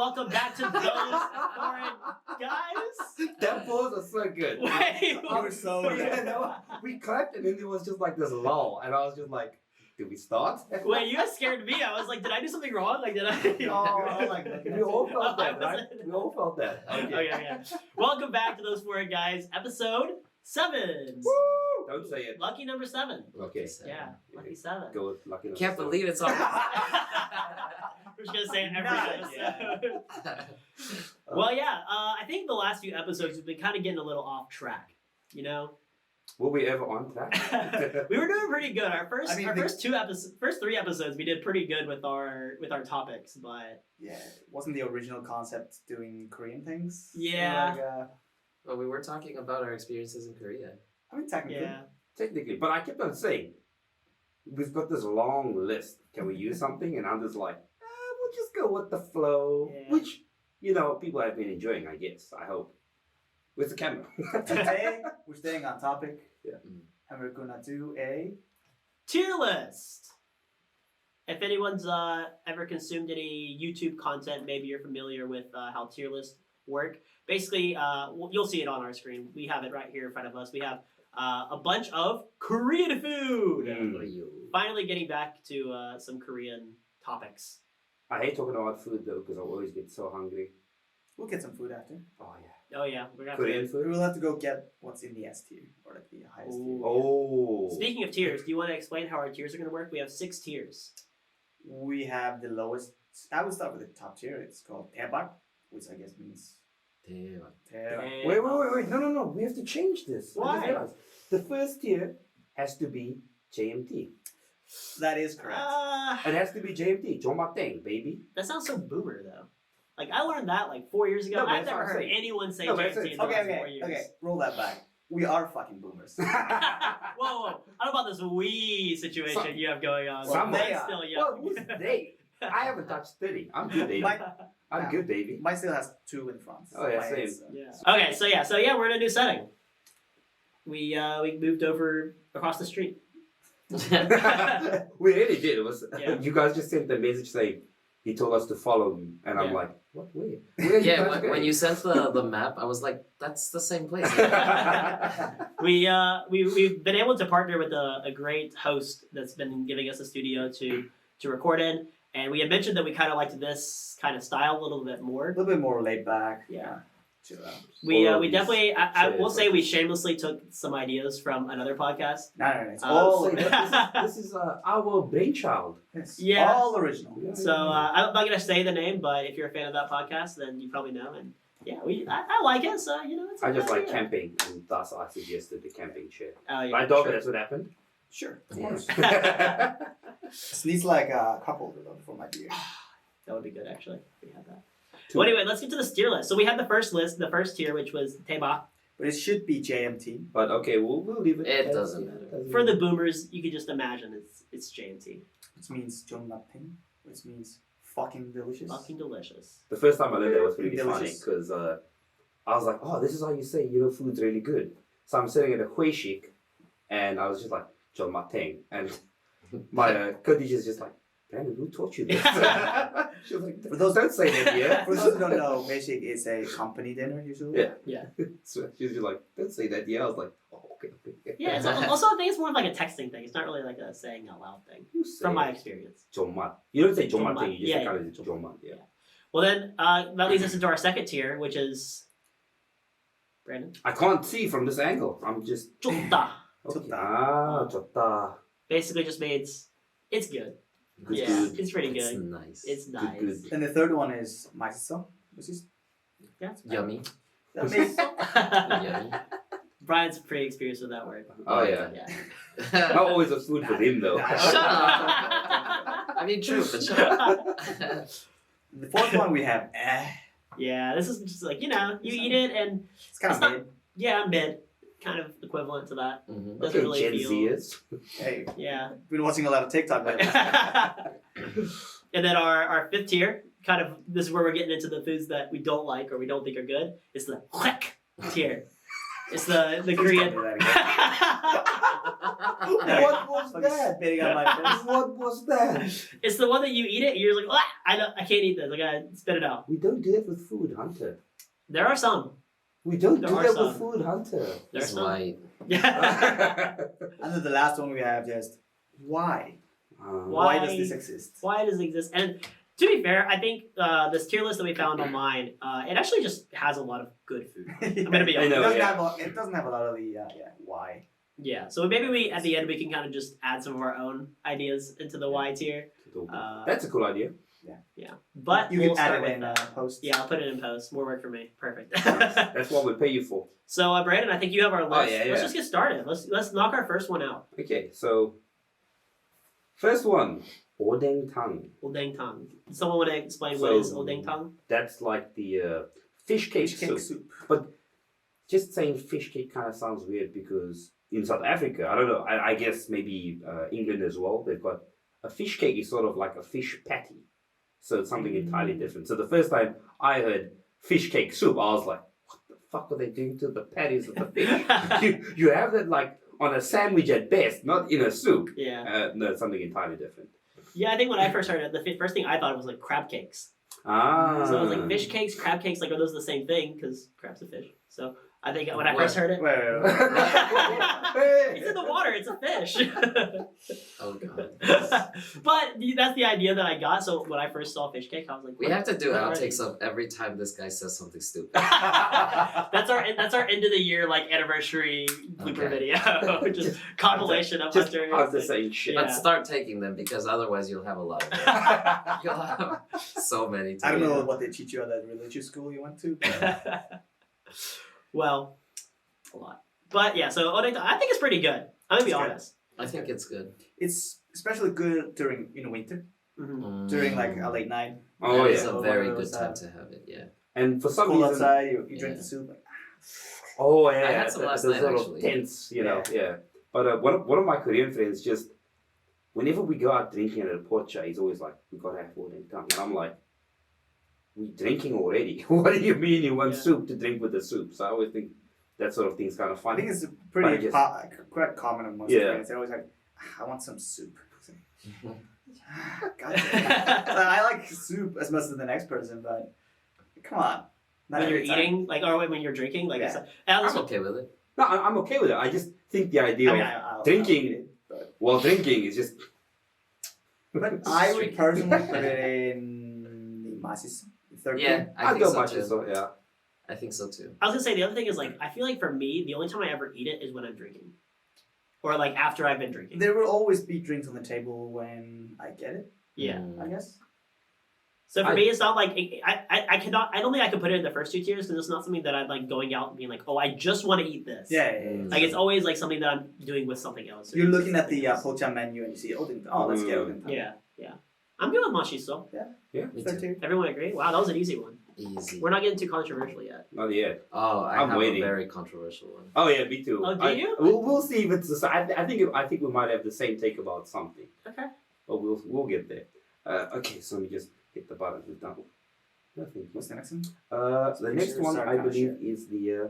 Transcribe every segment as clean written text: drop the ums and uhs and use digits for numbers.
welcome back to those foreign guys. That pause was so good. Wait, You were so Yeah, no, we clapped and then there was just like this lull, and I was just like, "Did we start?" wait, you guys scared me. I was like, did I do something wrong? Like, did I? Oh, like We all felt that, I right? wasn't- We all felt that. Okay. Welcome back to those foreign guys, episode 7. Woo! Don't say it. Lucky number 7. Okay. Yeah, lucky 7. Go with lucky. Can't believe it's on. We're just gonna say it every Nice, episode. Well, yeah. I think the last few episodes we've been kind of getting a little off track. You know, Were we ever on track? we were doing pretty good. Our first, I mean, our the- first 3 episodes, we did pretty good with our topics, but Yeah, wasn't the original concept doing Korean things? Yeah. So, like, Well, we were talking about our experiences in Korea. I mean, technically. yeah. Technically, but I kept on saying, we've got this long list. Can we use something? And I'm just like, we'll just go with the flow, Yeah. which people have been enjoying. I guess. I hope. With the camera. Today, we're staying on topic. Yeah. And we're gonna do a... Tier list. If anyone's ever consumed any YouTube content, maybe you're familiar with how tier lists work. Basically, you'll see it on our screen. We have it right here in front of us. We have a bunch of Korean food. Mm. Finally getting back to some Korean topics. I hate talking about food though because I always get so hungry. We'll get some food after. Oh yeah. Oh yeah, we're gonna have Korean to. We food. will have to go get what's in the S tier, or like the highest tier. Ooh. Oh. Speaking of tiers, do you want to explain how our tiers are going to work? We have 6 tiers. We have the lowest... I will start with the top tier. It's called 대박, which I guess means... Damn. 대박. Wait. No. We have to change this. I just Why? realized. The first tier has to be JMT. That is correct. It has to be JMT. Jomateng, baby. That sounds so boomer though. Like I learned that like 4 years ago. No, but I've that's never what I'm heard saying. anyone say No, but JMT in the last 4 years. Okay. Roll that back. We are fucking boomers. Whoa. I don't know about this we situation Some- you have going on. some they I'm are. still Well, young. who's they? I haven't touched 30. I'm good, baby. My- I'm good, baby. Mine still has 2 in front. Oh, yeah, Mine same. is, Yeah. Okay, so yeah, we're in a new setting. We moved over across the street. We really did. It was Yeah. you guys just sent the message saying he told us to follow him, and I'm Yeah. like, what way? Where are you Yeah, guys when going? you sent the map, I was like, that's the same place. We've been able to partner with a great host that's been giving us a studio to record in, and we had mentioned that we kind of liked this kind of style a little bit A more. little bit more laid back. Yeah. Chill out. We definitely I will say we Chairs. shamelessly took some ideas from another podcast. No. It's Oh, all Say original. that this is our brainchild. It's Yeah. all original. So I'm not gonna say the name, but if you're a fan of that podcast, then you probably know. And yeah, I like it. So it's. a I just good like idea. camping, and thus I suggested the camping chair. Oh yeah. My dog, sure. that's what happened. Sure, of Yeah. course. It needs like a couple though for my beer. That would be good actually. If we had that. Well, anyway, let's get to the tier list. So we had the first list, the first tier, which was Teba. But it should be JMT. But okay, we'll leave it. It as- doesn't yeah, matter. doesn't For the matter. boomers, you could just imagine it's JMT. Which means Jonnating, which means fucking delicious. Fucking delicious. The first time I learned that was pretty funny Delicious. because I was like, oh, this is how you say food's really good. So I'm sitting at a huishik, and I was just like, John Mateng, and my co-teacher's just like, Brandon, who taught you this? She was like, For those- don't say that here. For those who don't know, Basic is a company dinner usually. Yeah. Yeah. So she was just like, don't say that here. I was like, oh, okay. Yeah, it's also I think it's more of like a texting thing. It's not really like a saying out loud thing. You say From my it. experience. John Mat. You don't say John John Mateng, Mat. you just Yeah, kind of say John Mat. Yeah. Well then, that leads us into our second tier, which is Brandon. I can't see from this angle. I'm just. Chota. Okay. Chota. Ah, chota. Basically just means it's good. Good, Yeah, good. it's pretty It's good. nice. It's Good, nice. good. And the third one is 맛있어, which is Yummy. that means Yummy. Brian's pretty experienced with that word. Oh, yeah. Yeah. Not always a food for him, though. Shut up. I mean, true, but shut up. the fourth one we have Yeah, this is just like, you eat it and it's kind It's of not- mid. yeah, mid. Kind of equivalent to that. Mhm. Doesn't Okay, really Gen feel. Zers. Hey, Yeah. been watching a lot of TikTok lately. And then our fifth tier, kind of, this is where we're getting into the foods that we don't like or we don't think are good. It's the tier. It's the Korean. Do that again. What was Like that? spitting on my face. What was that? It's the one that you eat it, and you're like, I can't eat this. Like, I spit it out. We don't do that with food, Hunter. There are some. We don't There do are that some. with food, Hunter. There are That's some. why. Yeah. And then the last one we have just why? Why? Why does this exist? Why does it exist? And to be fair, I think this tier list that we found online, it actually just has a lot of good food. I'm gonna be I honest. know, It doesn't have a lot of the why. Yeah. So maybe we at the end we can kind of just add some of our own ideas into the Y tier. That's a cool idea. Yeah. But You we'll can add start it with in post. yeah, I'll put it in post. More work for me. Perfect. That's what we pay you for. So Brandon, I think you have our list. yeah, Let's yeah. just get started. Let's knock our first one out. Okay, so first one, odeng tang. Odeng tang. Someone want to explain what So- is odeng tang? That's like the fish cake Fish cake soup. soup. Just saying fish cake kind of sounds weird because in South Africa, I don't know, I guess maybe England as well, they've got a fish cake is sort of like a fish patty. So it's something entirely different. So the first time I heard fish cake soup, I was like, what the fuck are they doing to the patties of the fish? you have that like on a sandwich at best, not in a soup. Yeah. No, it's something entirely different. Yeah, I think when I first heard it, the first thing I thought was like crab cakes. Ah. So it was like fish cakes, crab cakes, like are those the same thing? Because crab's a fish. So I think when I first heard it, it's in the water. It's a fish. Oh god. But that's the idea that I got. So when I first saw fish cake, I was like, We what? have to do What are outtakes these? of every time this guy says something stupid. That's our end of the year like anniversary blooper Okay. video, just compilation of Just Hunter. Hunter saying shit. Yeah. But start taking them because otherwise you'll have a lot of them. You'll have so many. To I don't know read. what they teach you at that religious school you went to. But Well, a lot. But yeah, so odeng tang, I think it's pretty good. I'm gonna be It's good. honest. I think it's good. it's especially good during winter, Mhm. during like a late night. Oh, That yeah. is a very good outside. time to have it. Yeah. And for some Cool reason, outside, you drink Yeah. the soup. Like, oh yeah, I had some last those night, little actually. tents, you know, yeah. But one of my Korean friends just, whenever we go out drinking at a porcha, he's always like, "We gotta have odeng tang," and I'm like, "We drinking already? What do you mean you want Yeah. soup to drink with the soup?" So I always think that sort of thing's kind of I funny. think it's But pretty I just- quite common amongst Yeah. Koreans. They're always like, I want some soup. It's like, God damn. So I like soup as much as the next person, but come on. Not When you're every time. eating, like, or when you're drinking, like, Yeah. it's, and I'm also, okay with it. No, I'm okay with it. I just think the idea I mean, of I'll drinking- eat it, but drinking is just. but I would Street. personally put it in the masis. Third Yeah, tier. I I'd think go so much too. so, yeah. I think so too. I was gonna say the other thing is like I feel like for me the only time I ever eat it is when I'm drinking, or like after I've been drinking. There will always be drinks on the table when I get it, Yeah. Mm. I guess. So for I- me, it's not like I cannot. I don't think I could put it in the first two tiers because it's not something that I'm like going out and being like, oh, I just want to eat this. Yeah. Like it's always like something that I'm doing with something else. You're looking at the pocha menu and you see odeng. Oh, let's get odeng. Yeah, yeah. I'm good with mashiso. Me Third too. tier. Everyone agree? Wow, that was an easy one. Easy. We're not getting too controversial yet. Not yet. Oh, I I'm have waiting. a very controversial one. Oh yeah, me too. Oh, do you? We'll see if it's the same. I think we might have the same take about something. Okay. But we'll get there. Okay, so let me just hit the button. We've done. No, thank you. What's the next one? The next Pictures one are I kinda believe shit. is the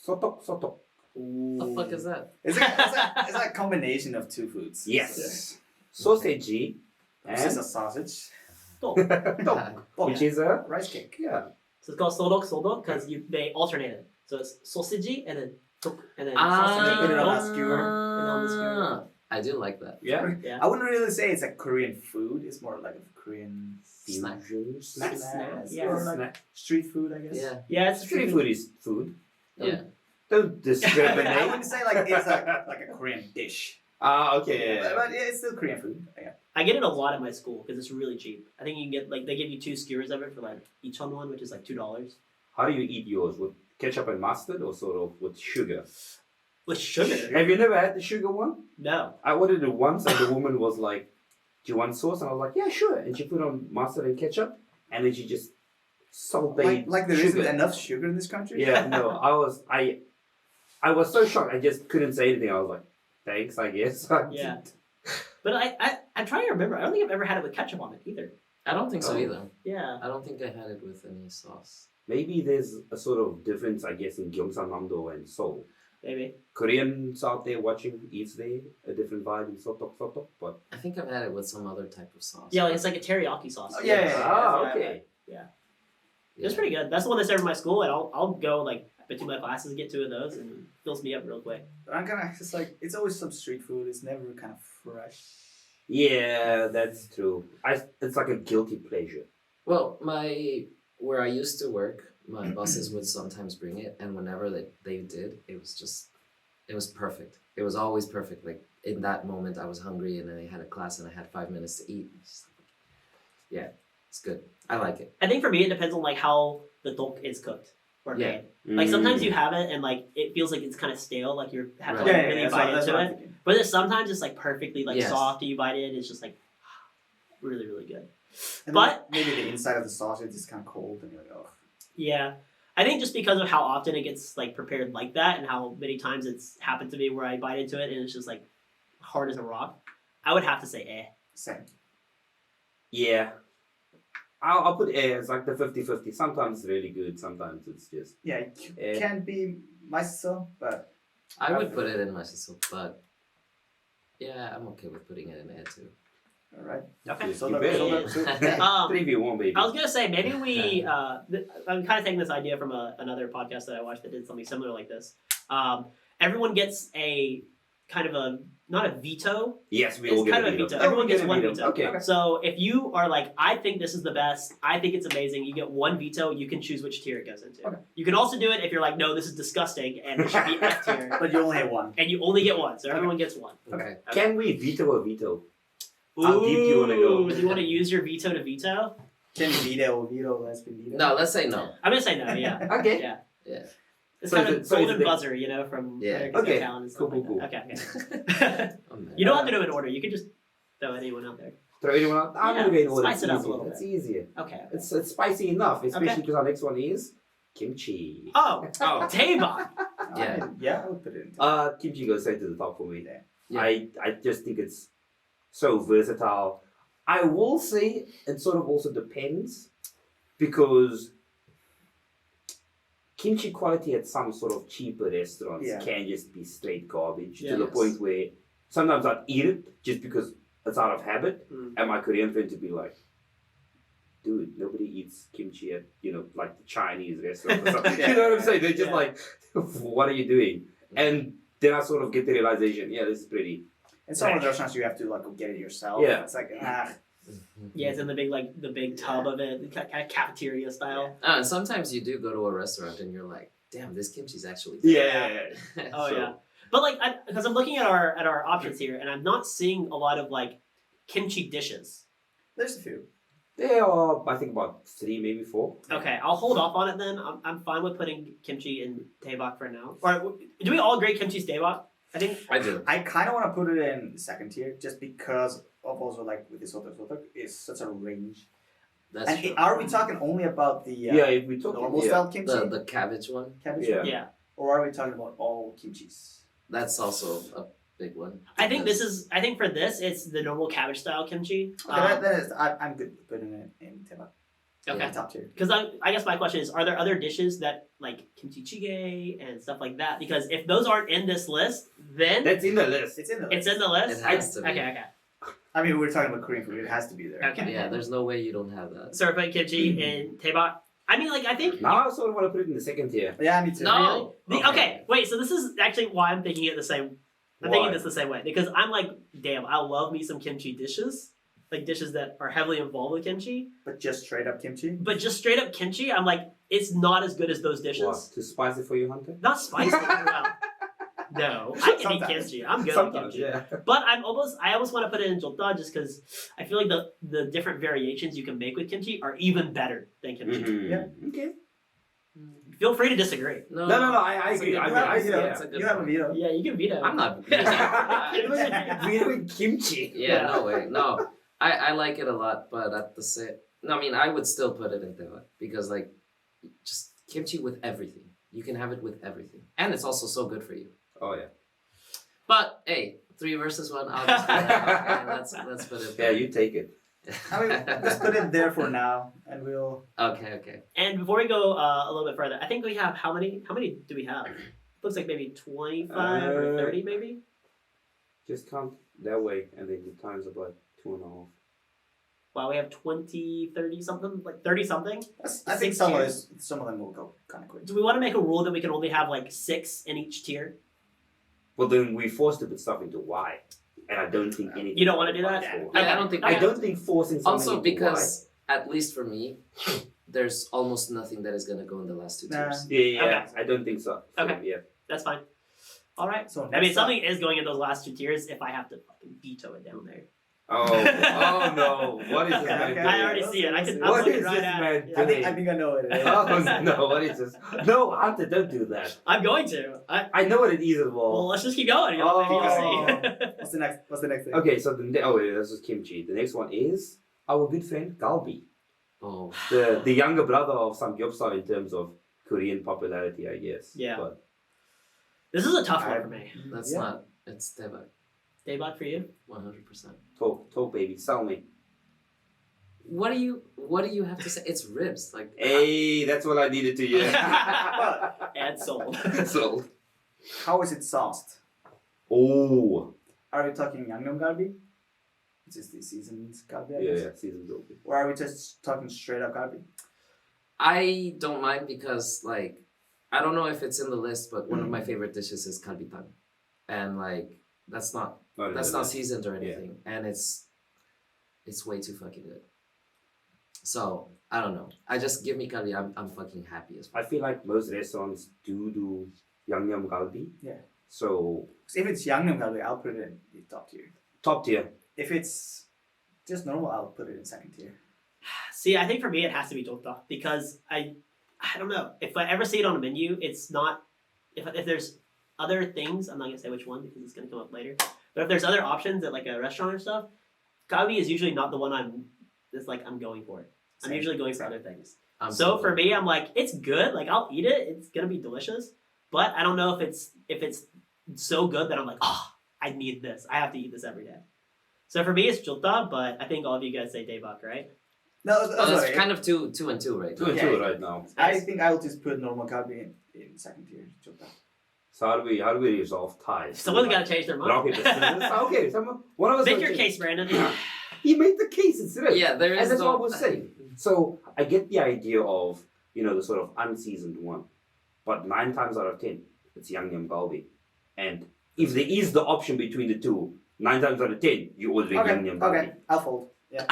sotok. What the fuck is that? It's a combination of two foods. Yes. Sausage This is and a sausage. tok, which is a Rice cake. yeah. So it's called sotok because they alternate it. So it's sausage and then tok and then Ah. sausage Put it on and a skewer. and on the skewer. I do like that. Yeah. Yeah. I wouldn't really say it's a Korean food. It's more like a Korean Snack. Fusion Snack. Yeah. Or like street food, I guess. Yeah. Yeah, it's Street food is food. Yeah. Don't I discriminate. wouldn't say like it's like a Korean dish. Okay. Yeah. But yeah, it's still Korean food. Yeah. I get it a lot at my school because it's really cheap. I think you can get like they give you 2 skewers of it for like each on one, which is like $2 How do you eat yours? With ketchup and mustard, or sort of with sugar? with sugar. Have you never had the sugar one? No. I ordered it once, and the woman was like, "Do you want sauce?" And I was like, "Yeah, sure." And she put on mustard and ketchup, and then she just sauteed Like there sugar. isn't enough sugar in this country. Yeah, no, I was so shocked. I just couldn't say anything. I was like, "Thanks, I guess." Yeah. But I'm trying to remember. I don't think I've ever had it with ketchup on it either. I don't think so Oh. either. Yeah. I don't think I had it with any sauce. Maybe there's a sort of difference, I guess, in Gyeongsangnam-do and Seoul. maybe. Koreans out there watching eats there a different vibe in sotok, but I think I've had it with some other type of sauce. Yeah, it's like a teriyaki sauce. Oh, yeah. okay. It's pretty good. That's the one they serve in my school, and I'll go like between my classes, get 2 of those, and it fills me up real quick. But I'm kind of just like, it's always some street food. It's never kind of fresh. Yeah, that's true. It's like a guilty pleasure. Well, where I used to work, my bosses would sometimes bring it, and whenever they did, it was perfect. It was always perfect. Like in that moment, I was hungry, and then I had a class, and I had 5 minutes to eat. Yeah, it's good. I like it. I think for me, it depends on like how the tteok is cooked or Yeah. made. Like sometimes you have it and like it feels like it's kind of stale, like you have to Right. like, really bite that's into what I'm it. thinking. But there's sometimes it's like perfectly like Yes. soft, and you bite it, it's just like really, really good. And But- then maybe the inside of the sausage is kind of cold, and you're like, oh. Yeah. I think just because of how often it gets like prepared like that and how many times it's happened to me where I bite into it and it's just like hard as a rock, I would have to say Same. Yeah. I'll put air. It's like the 50-50. Sometimes it's really good. Sometimes it's just Yeah, it can be myself, but I would put it in my soup, but yeah, I'm okay with putting it in there too. all right. Okay. So You look, bet. so look, so Um, 3v1, baby. I was gonna say maybe we. I'm kind of taking this idea from another podcast that I watched that did something similar like this. Everyone gets a kind of a not a veto. Yes, we It's all get kind a of a veto. veto. Everyone We gets get a one veto. veto. Okay. So if you are like, I think this is the best, I think it's amazing, you get one veto. You can choose which tier it goes into. Okay. You can also do it if you're like, no, this is disgusting and it should be F tier, but you only have one. and you only get one. So everyone gets one. Okay. Can we veto a veto? How deep do you wanna go? Ooh, do you want to use your veto to veto? Can veto, let's be veto. No, let's say no. I'm gonna say no. Yeah. Okay. Yeah. Yeah. It's So kind is of it- so is golden it the- buzzer, you know, from Yeah. America's Got Okay. Talent and Cool, stuff cool, like that. Okay. Oh, man. You don't have to do it in order. You can just throw anyone out there. Throw anyone out? I'm Yeah, gonna go in order. spice It's it up a easier. little It's bit. easier. Okay. It's spicy enough, especially Okay. because our next one is kimchi. Oh, Taebak. Yeah. Yeah, I would put it in. Kimchi goes straight to the top for me. Yeah. I just think it's so versatile. I will say it sort of also depends because kimchi quality at some sort of cheaper restaurants Yeah. can just be straight garbage Yeah. to the Yes. point where sometimes I'd eat it just because it's out of habit, Mm. and my Korean friend to be like, dude, nobody eats kimchi at, like the Chinese restaurant or something. You know what I'm saying? They're just Yeah. like, what are you doing? And then I sort of get the realization, yeah, this is pretty. In some of Right. the restaurants, you have to like go get it yourself. Yeah. It's like Yeah, it's in the big tub of it, kind of cafeteria style. And sometimes you do go to a restaurant and you're like, damn, this kimchi's actually Yeah. Oh So- yeah, but like, because I'm looking at our options here, and I'm not seeing a lot of like kimchi dishes. there's a few. There are, I think, about 3, maybe 4. Okay, I'll hold off on it then. I'm fine with putting kimchi in Taebak for now. Or do we all agree kimchi's Taebak? I think. I do. I kind of want to put it in second tier just because of also like with the sotok, it's such a range. That's And true. are we talking only about the If we talk normal style kimchi, The cabbage one, cabbage, Yeah. Yeah, or are we talking about all kimchis? that's also a big one. I think this is. I think for this, it's the normal cabbage style kimchi. Okay, that is, I'm good with putting it in Teba. Okay. Top tier. Because I guess my question is, are there other dishes that like kimchi찌개 and stuff like that? Because if those aren't in this list, then That's in the list. It's in the it's in the list. It has to be. Okay, okay. I mean, we're talking about Korean food. It has to be there. Okay. Yeah, there's no way you don't have that. So we're putting kimchi in Taebak. I mean, like I think. Now I sort of want to put it in the second tier. Yeah, me too. No. Okay, wait. So this is actually why I'm thinking it the same. I'm thinking Why? this the same way because I'm like, damn, I love me some kimchi dishes, like dishes that are heavily involved with kimchi. But just straight up kimchi. But just straight up kimchi, I'm like, it's not as good as those dishes. What? Too spicy for you, Hunter? Not spicy. Well, no, I can eat Sometimes. kimchi. I'm good Sometimes, on kimchi. yeah. But I almost want to put it in jota just because I feel like the different variations you can make with kimchi are even better than kimchi. Mhm. Yeah. Okay. Feel free to disagree. No, No, I it's a agree. good I You mean, have I a veto. That's a good You have a point. veto. Yeah, you can veto. I'm not. We doing kimchi. Yeah, no way. No, I like it a lot, but at the same, no, I mean, I would still put it in Teva because like, just kimchi with everything. You can have it with everything, and it's also so good for you. Oh yeah. But hey, 3 versus 1. I'll just okay, let's put it. Yeah, you take it. I mean, let's put it there for now, and we'll. Okay. And before we go a little bit further, I think we have how many? How many do we have? looks like maybe 25 or 30 maybe. Just count that way, and then you times it by 2.5. Wow, we have 20, 30 something, like 30 something. I think Six some of tiers. them will go kind of quick. Do we want to make a rule that we can only have like 6 in each tier? Well, then we forced to put stuff into Y, and I don't think anything. You don't wanna do that? possible. Yeah, I don't think. I don't think forcing something Also, into because at least for me, there's almost nothing that is gonna go in the last 2 Nah. tiers. Y. Yeah, Okay. I don't think so. Okay. Yeah. That's fine. All right. So I mean, next up- something is going in those last 2 tiers if I have to fucking veto it down there. Oh, oh no! What is this Okay, man okay. doing? I already see it. I can. I'm What looking is right this at man it. doing? I think I know what it is. Oh no! What is this? No, Hunter, don't do that. I'm going to. I know what it is as Well, well. let's just keep going. You know, maybe you'll see. What's the next thing? Okay, so this is kimchi. The next one is our good friend galbi, Oh, the younger brother of samgyeopsal in terms of Korean popularity, I guess. Yeah. But This is a tough one for me. that's Yeah. not. It's debug, Daybot for you? 100%. talk, baby, sell me. What do you have to say? It's ribs. Like Hey, that's what I needed to hear. And sold. Sold. How is it sauced? Oh, Are we talking yangnyeom galbi, which is the seasoned galbi, I guess? yeah, season galbi. Or are we just talking straight up galbi? I don't mind because like I don't know if it's in the list, but one of my favorite dishes is kalbitang, and like that's not seasoned or anything, and it's way too fucking good. So I don't know. I just give me kalbi. I'm fucking happy as fuck. I feel like most restaurants do yangnyeom galbi. Yeah. So 'Cause if it's yangnyeom galbi, I'll put it in the top tier. top tier. If it's just normal, I'll put it in second tier. See, I think for me it has to be jolta because I don't know. If I ever see it on a menu, it's not. If there's other things, I'm not gonna say which one because it's gonna come up later. But if there's other options at like a restaurant or stuff, galbi is usually not the one I'm going for. I'm Same. usually going for other things. I'm So for glad. me, I'm like, it's good. Like I'll eat it. It's gonna be delicious. But I don't know if it's so good that I'm like, oh, I need this. I have to eat this every day. So for me, it's jolta. But I think all of you guys say daebak, right? No, It's kind of two and two right Two now. and two right now. I think I'll just put normal galbi in second tier. Jota. So how do we resolve ties? Someone's got to change their Rock, mind. paper, scissors. Okay, one of us. Make will your change. case, Brandon. He made the case. It's real. Yeah, there is. And that's no, what we're saying. So I get the idea of the sort of unseasoned one, but 9 times out of 10, it's yangnyeom galbi, and if there is the option between the two, 9 times out of 10, you order yangnyeom galbi. Okay, I'll fold. Yeah.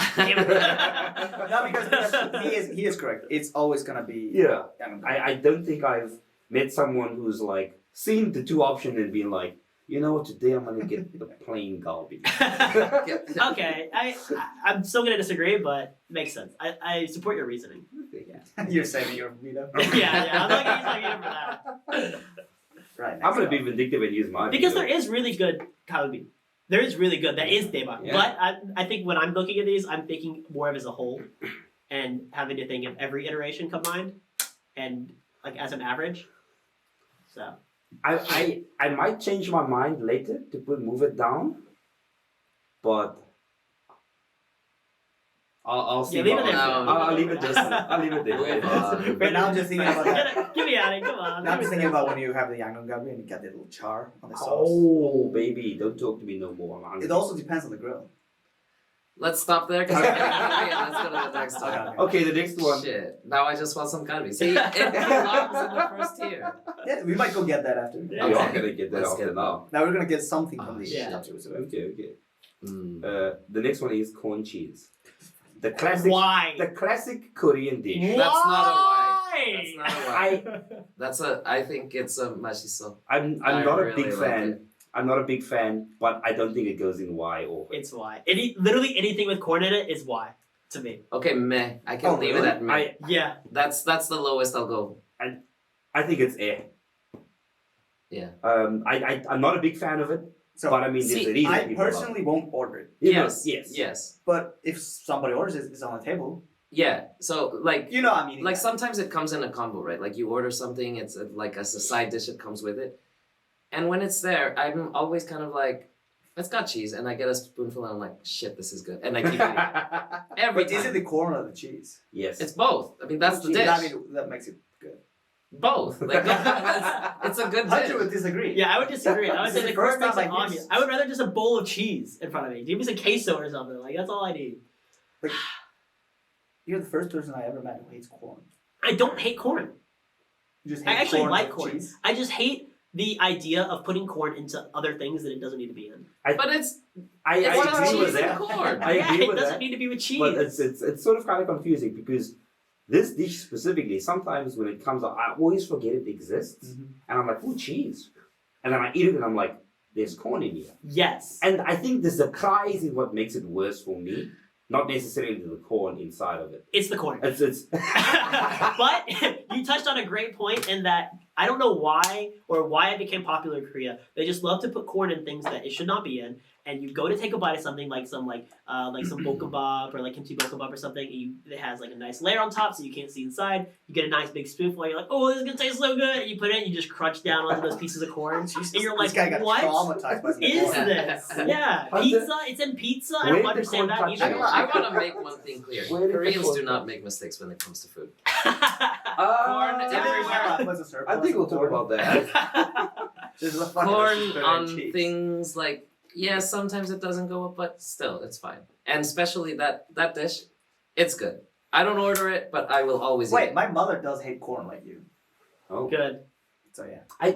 No, because he is correct. It's always gonna be Yeah, yangnyeom galbi. I don't think I've met someone who's like seen the two options and been like, you know what, today I'm gonna get the plain galbi. Okay, I'm still gonna disagree, but it makes sense. I support your reasoning. You're saving your veto. yeah, I'm not gonna use my veto for that. Right. I'm gonna next be up. vindictive and use my Because veto. there is really good kalbi. There is really good. That is daebak. Yeah. But I think when I'm looking at these, I'm thinking more of as a whole, and having to think of every iteration combined, and like as an average. So I might change my mind later to move it down, but I'll see. Yeah, leave it about there. it. I'll leave it just. I'll leave it there. But now I'm just thinking about that. Get me out of here. Come on. Now I'm just thinking about when you have the yangnyeom galbi and you get the little char on the sauce. Oh baby, don't talk to me no more. I'm hungry. It also depends on the grill. Let's stop there. 'Cause let's go to the next one. Okay. Okay, the next one. Shit. Now I just want some kalbi. See, it belongs in the first tier. Yeah, we might go get that after. Yeah. We are gonna get that Let's after get now. Now we're gonna get something from Oh, the shit. afterwards. Okay. Mm. The next one is corn cheese. The classic. Why? The classic Korean dish. That's not a Why? That's not a lie. I I think it's a mashiso. I'm I not a really big like fan. it. I'm not a big fan, but I don't think it goes in Y or. It's why. Literally anything with corn in it is why to me. Okay, meh. I can Oh, leave really? it at meh. Yeah. That's the lowest I'll go. I think it's air. Yeah. I'm not a big fan of it, So but I mean, there's see, a reason I people love personally won't order it. it. Yes. Yes. Yes. But if somebody orders it, it's on the table. Yeah. So like You know I'm eating like that. sometimes it comes in a combo, right? Like you order something, it's like as a side dish, it comes with it. And when it's there, I'm always kind of like, it's got cheese, and I get a spoonful, and I'm like, shit, this is good, and I keep eating it. Every But is it time. the corn or the cheese? Yes. It's both. I mean, that's the dish. I mean, that makes it good. Both. Like it's a good Hunter dish. would disagree. Yeah, I would disagree. I would This say is the the corn first makes time it I hear obvious. this. I would rather just a bowl of cheese in front of me. Give me some queso or something. Like that's all I need. You're the first person I ever met who hates corn. I don't hate corn. You just I hate actually corn like with corn. cheese. I just hate the idea of putting corn into other things that it doesn't need to be in. But it's I it's agree cheese with and that. corn. I yeah, agree it with doesn't that. need to be with cheese. But it's sort of kind of confusing because this dish specifically, sometimes when it comes out, I always forget it exists. Mhm. And I'm like, oh, cheese. And then I eat it and I'm like, there's corn in here. Yes. And I think the surprise is what makes it worse for me, not necessarily the corn inside of it. It's the corn. It's But you touched on a great point in that I don't know why or why it became popular in Korea. They just love to put corn in things that it should not be in. And you go to take a bite of something like some bokkeumbap or like kimchi볶음밥 or something. And it has like a nice layer on top so you can't see inside. You get a nice big spoonful. And you're like, oh, this is gonna taste so good. And you put it in. And you just crunch down onto those pieces of corn. And you're like, this guy got what traumatized by some is corn. this? Yeah, How pizza. It's in pizza. I Where don't did understand corn that touch either. you? I want to make one thing clear. Where did the Koreans corn do come? not make mistakes when it comes to food. Corn everywhere. Was a surplus I think we'll of talk corn. about that. This is a fucking Corn this is on very cheap. things like sometimes it doesn't go up, but still it's fine. And especially that dish, it's good. I don't order it, but I will always eat Wait, it. my mother does hate corn like you. Oh. Good. So yeah.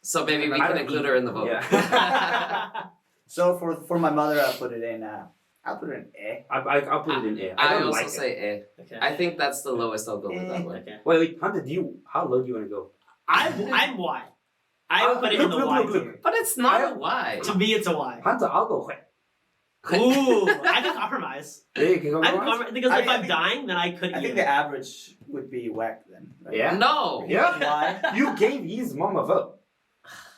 So maybe we I can don't include eat- her in the vote. Yeah. So for my mother, I'll put it in. I'll put it in eh. I'll put it in air. I don't also like it. say eh. Okay. I think that's the lowest I'll go with that one. Okay. Wait, Hunter, how low do you want to go? I'm Y. I would put it in the Y tier. But it's not a why. To me, it's a Y. Hunter, I'll go hui. Ooh, I can compromise. There you can go. I can compromise because I if I'm think- dying, then I could I eat think it. the average would be whack then. Right? Yeah? No. Yeah. Why? You gave his mom a vote.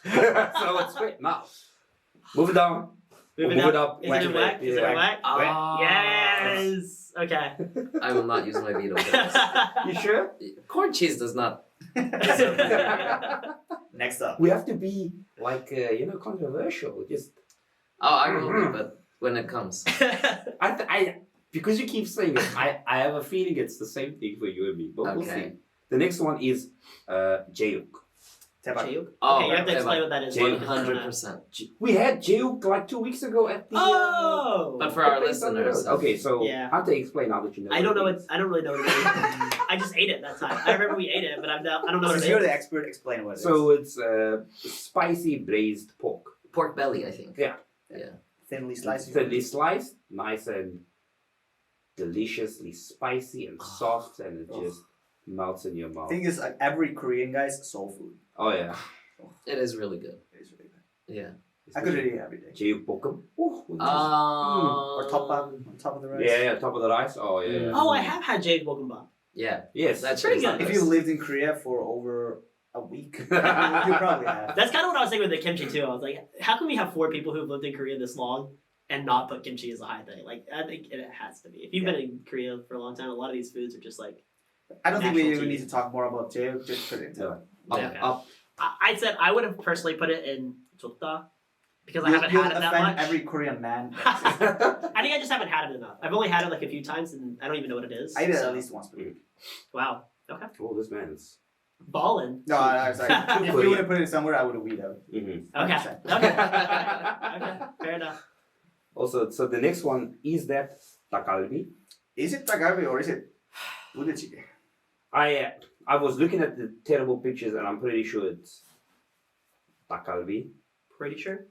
So it's wait now. Move it down. Move Move it up. Is Whack it a it. whack? Is it a Yeah. whack? Ah. Yes. Okay. I will not use my veto. for this. You sure? Corn cheese does not. Next up. We have to be like controversial. Just Oh, I will be, but when it comes. I because you keep saying it, I have a feeling it's the same thing for you and me. But we'll Okay. see. The next one is jeuk. Tebak. Chayuk? Oh, Okay, you have to explain what that is. Chayuk, 100%. We had jeuk like 2 weeks ago at the. Oh. But for our the place on the listeners, road. Okay, so Yeah. how to explain now that you know? I don't know what. what. I don't really know what it is. I just ate it that time. I remember we ate it, but I don't know what Since it you're is. the expert, explain what it is. So it's spicy braised pork. Pork belly, I think. Yeah. Thinly sliced. Thinly sliced, nice and deliciously spicy and soft, and it just melts in your mouth. Thing is, like, every Korean guy's soul food. Oh yeah. It is really good. It is really good. Yeah. I could eat it every day. Jeukbokkeum. Ooh, Or top on top of the rice. yeah, top of the rice. Oh yeah. Oh, I have had Jade Bokkeumbap. Yeah. Yes. That's pretty really good. If you lived in Korea for over a week, you probably have. That's kind of what I was thinking with the kimchi too. I was like, how can we have 4 people who've lived in Korea this long and not put kimchi as a high thing? Like, I think it has to be. If you've been in Korea for a long time, a lot of these foods are just like. I don't think we Natural even cheese. need to talk more about jail. Just put it into Yeah. it. Okay. Up. I said I would have personally put it in jokta because I You'll- haven't you'll had it that offend much. every Korean man. I think I just haven't had it enough. I've only had it like a few times and I don't even know what it is. I eat it so- at least once per week. Wow. Okay. Oh, this man's. Ballin'. No, I was like, if you Korean. would have put it somewhere, I would have weed out. Mm-hmm. Okay. 100%. Okay. Okay. Fair enough. Also, so the next one is that takalbi. Is it tagalbi or is it budachi개? I was looking at the terrible pictures and I'm pretty sure it's takalbi. Pretty sure.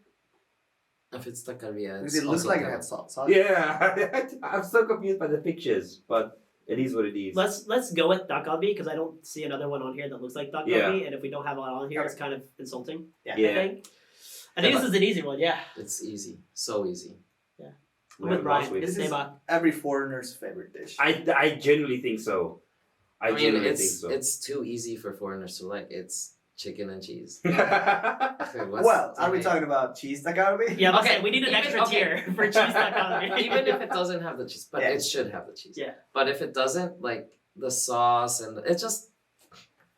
If it's taqueria, Because it's it looks also like it good. had salt. Yeah, I'm so confused by the pictures, but it is what it is. Let's go with dakgalbi because I don't see another one on here that looks like dakgalbi, Yeah. and if we don't have one on here, it's kind of insulting. Yeah. I Yeah. think. I think Yeah, this is an easy one. Yeah. It's easy. So easy. I'm with Last Brian. week. It's This is- Seba. Every foreigner's favorite dish. I genuinely think so. I I mean, genuinely it's think so. it's too easy for foreigners to like. It's chicken and cheese. yeah, Okay, what's Well, are we okay. talking about cheese tagalbi? Yeah, but Okay, we need an even- extra okay. tier for cheese dakgalbi. Even if it doesn't have the cheese, but Yeah. it should have the cheese. Yeah. But if it doesn't, like the sauce and it's just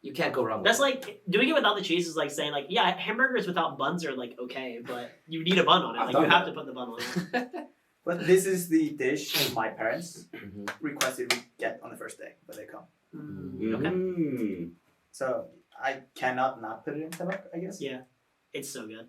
you can't go wrong. That's with it. like doing it without the cheese is like saying like yeah hamburgers without buns are like okay but you need a bun on it I've like done you have that. to put the bun on it. But this is the dish my parents Mhm. requested we get on the first day when they come. Okay. Mm. So I cannot not put it in tteokbokki, I guess. Yeah. It's so good.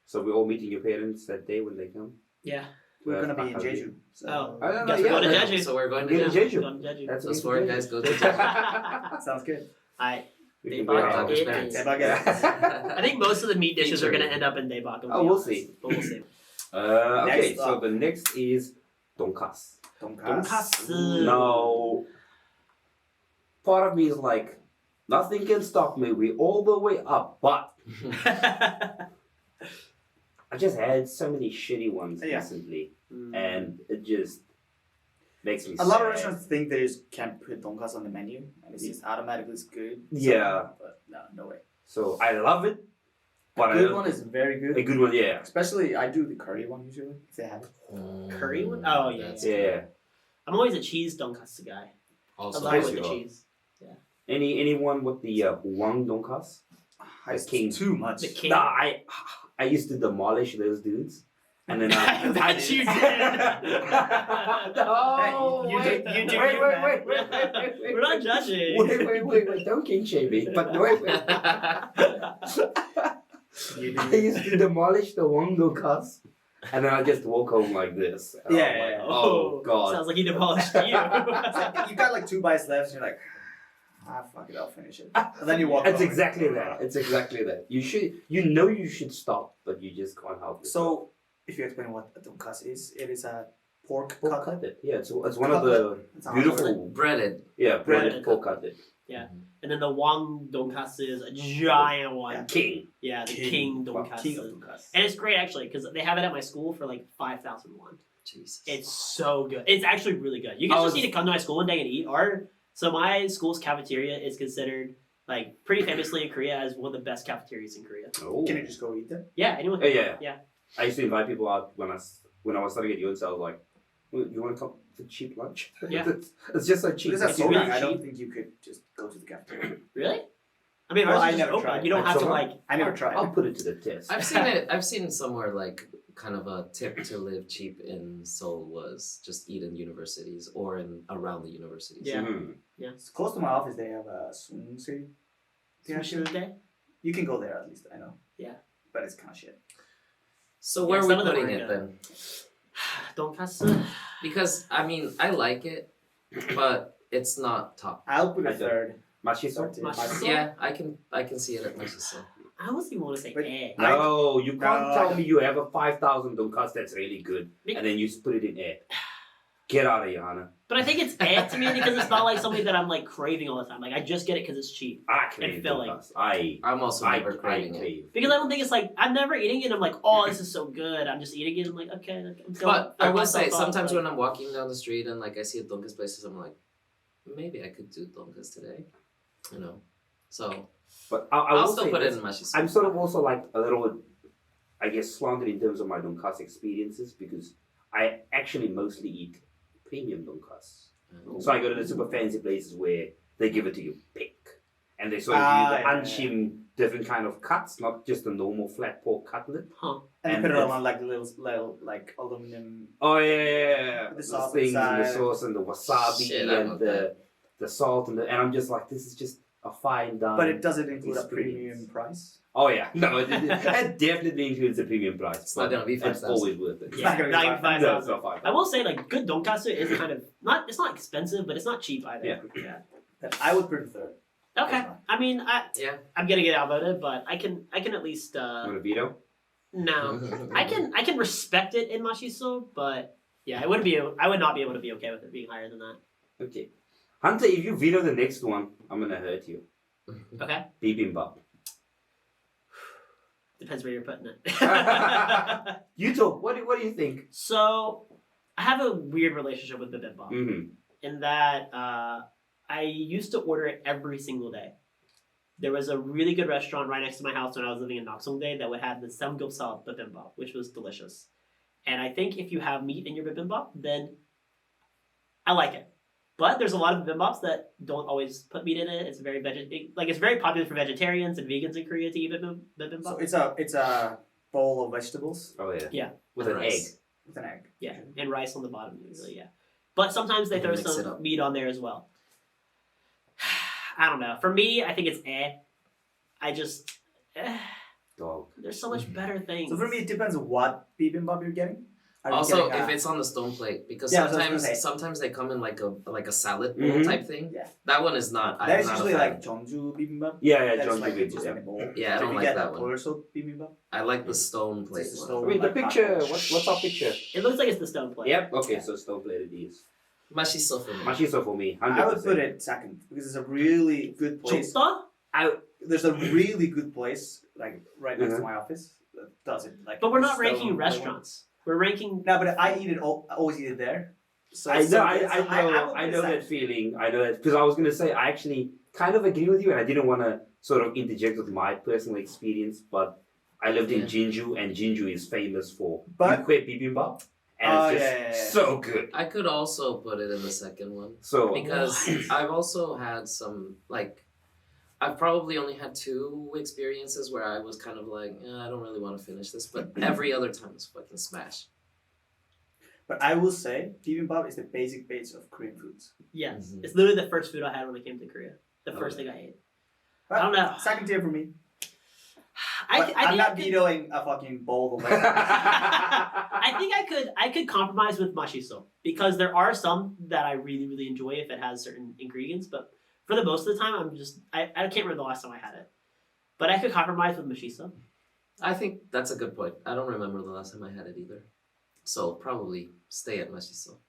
So we're all meeting your parents that day when they come. Yeah. We're gonna be in Jeju. So Oh. I don't know. Guess we're going to Yeah, Jeju. So we're going to We're Jeju. Jeju. Going to Jeju. That's Those what we four can guys do. go to Jeju. sounds good. I We can Daebak, bring our it own is. snacks. Daebak, I think most of the meat dishes are Featuring. going to end up in Daebak. Oh, we'll see. But we'll see. Okay, Next so up. the next is donkasu. Donkasu. Now, part of me is like, nothing can stop me. We're all the way up. But I just had so many shitty ones Yeah. recently, Mm. and it just makes me A lot of sad. restaurants think they just can't put donkasu on the menu, and it's just automatically good. Yeah. But no way. So I love it, but A good one is very good. a good one, yeah. Especially, I do the curry one usually if they have it. Curry one? Oh, yeah, That's yeah. Yeah. I'm always a cheese donkasu guy. I Also, love it with spicy the one. cheese. Anyone with the wang donkasu? It's king. too much. The king. Nah, I used to demolish those dudes, and then I bet you did. No, You wait, do- you do wait, you, wait, man. wait, wait, wait, wait, wait, We're not judging. wait, don't king shame me. But wait, wait. You I do. used to demolish the one donkasu, and then I just walk home like this. And Yeah, I'm like, yeah, yeah. oh god. Sounds like he demolished you. It's like, you got like 2 bites left, and you're like, fuck it, I'll finish it. And then you walk. It's home. exactly that. It's exactly that. You should stop, but you just can't help it. So, if you explain what a donkasu is, it is a pork pork cutlet. cutlet. Yeah, it's one of the It's a beautiful, breaded. breaded Breaded pork cutlet. And then the Wang donkasu is a giant one. King. Yeah, the king donkasu. King of donkasu. And it's great actually because they have it at my school for like 5,000 won. Jesus. It's so good. It's actually really good. You guys I just was- need to come to my school one day and eat. So my school's cafeteria is considered like pretty famously in Korea as one of the best cafeterias in Korea. Oh. Can you just go eat there? Yeah, anyone? Yeah. Yeah. I used to invite people out when I was studying at UNC. I was like, well, "You want to come for cheap lunch?" Yeah. it's just so cheap. Because that's It's so really big, I don't cheap. think you could just go to the cafeteria. Really? I mean, Well, ours I is just never open. tried. You don't Like have to someone- like. I never tried. I'll put it to the test. I've seen it. I've seen somewhere like kind of a tip to live cheap in Seoul was just eat in universities or in around the universities. Yeah. Mhm. It's close to my office. They have a Sungsri. Sushi. You can go there at least. I know. Yeah. But it's kind of shit. So where Yeah, are some we of them putting are it good. then? Donkasu. Because I mean, I like it, but it's not top. I'll put I a don't- third. Machiso? Sorted. Machiso? Yeah, I can see it at my sister. I almost even want to say But- eh. No, you can't No, tell I me you have a 5,000 donkasu that's really good, Be- and then you put it in air. Get out of here, Hannah. But I think it's eh to me because it's not like something that I'm like craving all the time. Like I just get it because it's cheap. I crave filling. donkasu. I'm also I never craving it. crave. Because I don't think it's like I'm never eating it. And I'm like, oh, this is so good. I'm just eating it. I'm like, okay. I'm But I will say, myself up, sometimes like- when I'm walking down the street and like I see a donkas places, I'm like, maybe I could do donkas today, you know. So But I I'll will still say put this. it in my shiso. I'm sort of also like a little, I guess, slanted in terms of my donkasu experiences because I actually mostly eat premium donkasu. So I go to the super fancy places where they give it to you pick, and they sort of Ah, use the yeah, unshim different kind of cuts, not just a normal flat pork cutlet. And, And you put it it's- on like little like aluminum. Oh yeah. The The sauce things and the inside. sauce and the wasabi Shit, I and love the salt and I'm just like, this is just a fine dine. But it doesn't include a experience. premium price. Oh yeah, no, it definitely includes a premium price. It's not gonna be It's 5,000. always worth it. It's Yeah, not gonna be not even 5,000. No, it's 5,000. not 5,000. I will say like good donkasu is kind of not. It's not expensive, but it's not cheap either. Yeah. Then I would put a third. Okay. I mean, Yeah. I'm gonna get outvoted, but I can at least You want a veto? no. I can respect it in Mashiso, but yeah, I would not be able to be okay with it being higher than that. Okay. Hunter, if you veto the next one, I'm gonna hurt you. Okay. Bibimbap. Depends where you're putting it. You talk. What do you think? So I have a weird relationship with bibimbap Mm-hmm. in that I used to order it every single day. There was a really good restaurant right next to my house when I was living in Nakseongdae that would have the samgyeopsal bibimbap, which was delicious. And I think if you have meat in your bibimbap, then I like it. But there's a lot of bibimbaps that don't always put meat in it. It's very it's very popular for vegetarians and vegans in Korea to eat bibimbap. So it's a bowl of vegetables Oh yeah. Yeah. With And an rice. egg. with an egg. Yeah, and rice on the bottom usually, yeah. But sometimes they throw Mix it some up. meat on there as well. I don't know. For me, I think it's I just Dog. there's so much better things. So for me, it depends on what bibimbap you're getting. Are you Also, getting if it's on the stone plate, because Yeah, I was gonna say. sometimes they come in like a salad bowl Mhm. type thing. Yeah. That one is not. that is I'm not usually a fan. like Jeonju bibimbap. Yeah, That's John like David. just in a bowl. Yeah, I So don't if like you get that the one. torso bibimbap, I like the stone plate Just a one. stone- Wait, the like picture. hot What's our picture? It looks like it's the stone plate. Yep. Okay, so stone plated is. Mashiso for me. Mashiso for me. 100%. I would put it second because it's a really good place. Chota? There's a really good place like right next to Mhm. my office that does it. Like, But we're not stone ranking plate one. restaurants. We're ranking. No, but I eat it. I always eat it there. So I it's know, so I, good. So I know, would I put it know that second. feeling. I know that because I was gonna say I actually kind of agree with you, and I didn't want to sort of interject with my personal experience, but I lived in Yeah. Jinju, and Jinju is famous for But- yukwe bibimbap, and Oh, it's just yeah. so good. I could also put it in the second one So because I've also had some like. I've probably only had 2 experiences where I was kind of like, I don't really want to finish this, but every other time it's fucking smash. But I will say bibimbap is the basic base of Korean foods. Yes. Mhm. It's literally the first food I had when I came to Korea. The first Okay. thing I ate. But I don't know. Second tier for me. I But I'm think not I could, vetoing a fucking bowl of I think I could compromise with mashiso because there are some that I really enjoy if it has certain ingredients, but for the most of the time I can't remember the last time I had it. But I could compromise with mashiso. I think that's a good point. I don't remember the last time I had it either. So probably stay at Mashiso.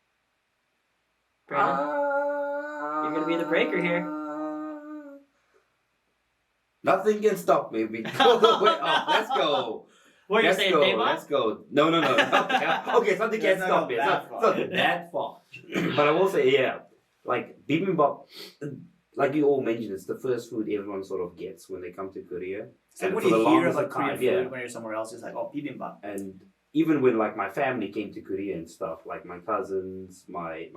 Brandon? You're gonna be the breaker here. Nothing can stop me. We go the way up. Let's go. What are you Let's saying, go. Deva? Let's go. No. Okay, something Let's can not stop go me. It's that not far. that far. But I will say, yeah, like bibimbap, like you all mentioned, it's the first food everyone sort of gets when they come to Korea. So And when for you the hear longest about of Korean time, food yeah. when you're somewhere else, it's like, oh, bibimbap. And even when like my family came to Korea and stuff, like my cousins, my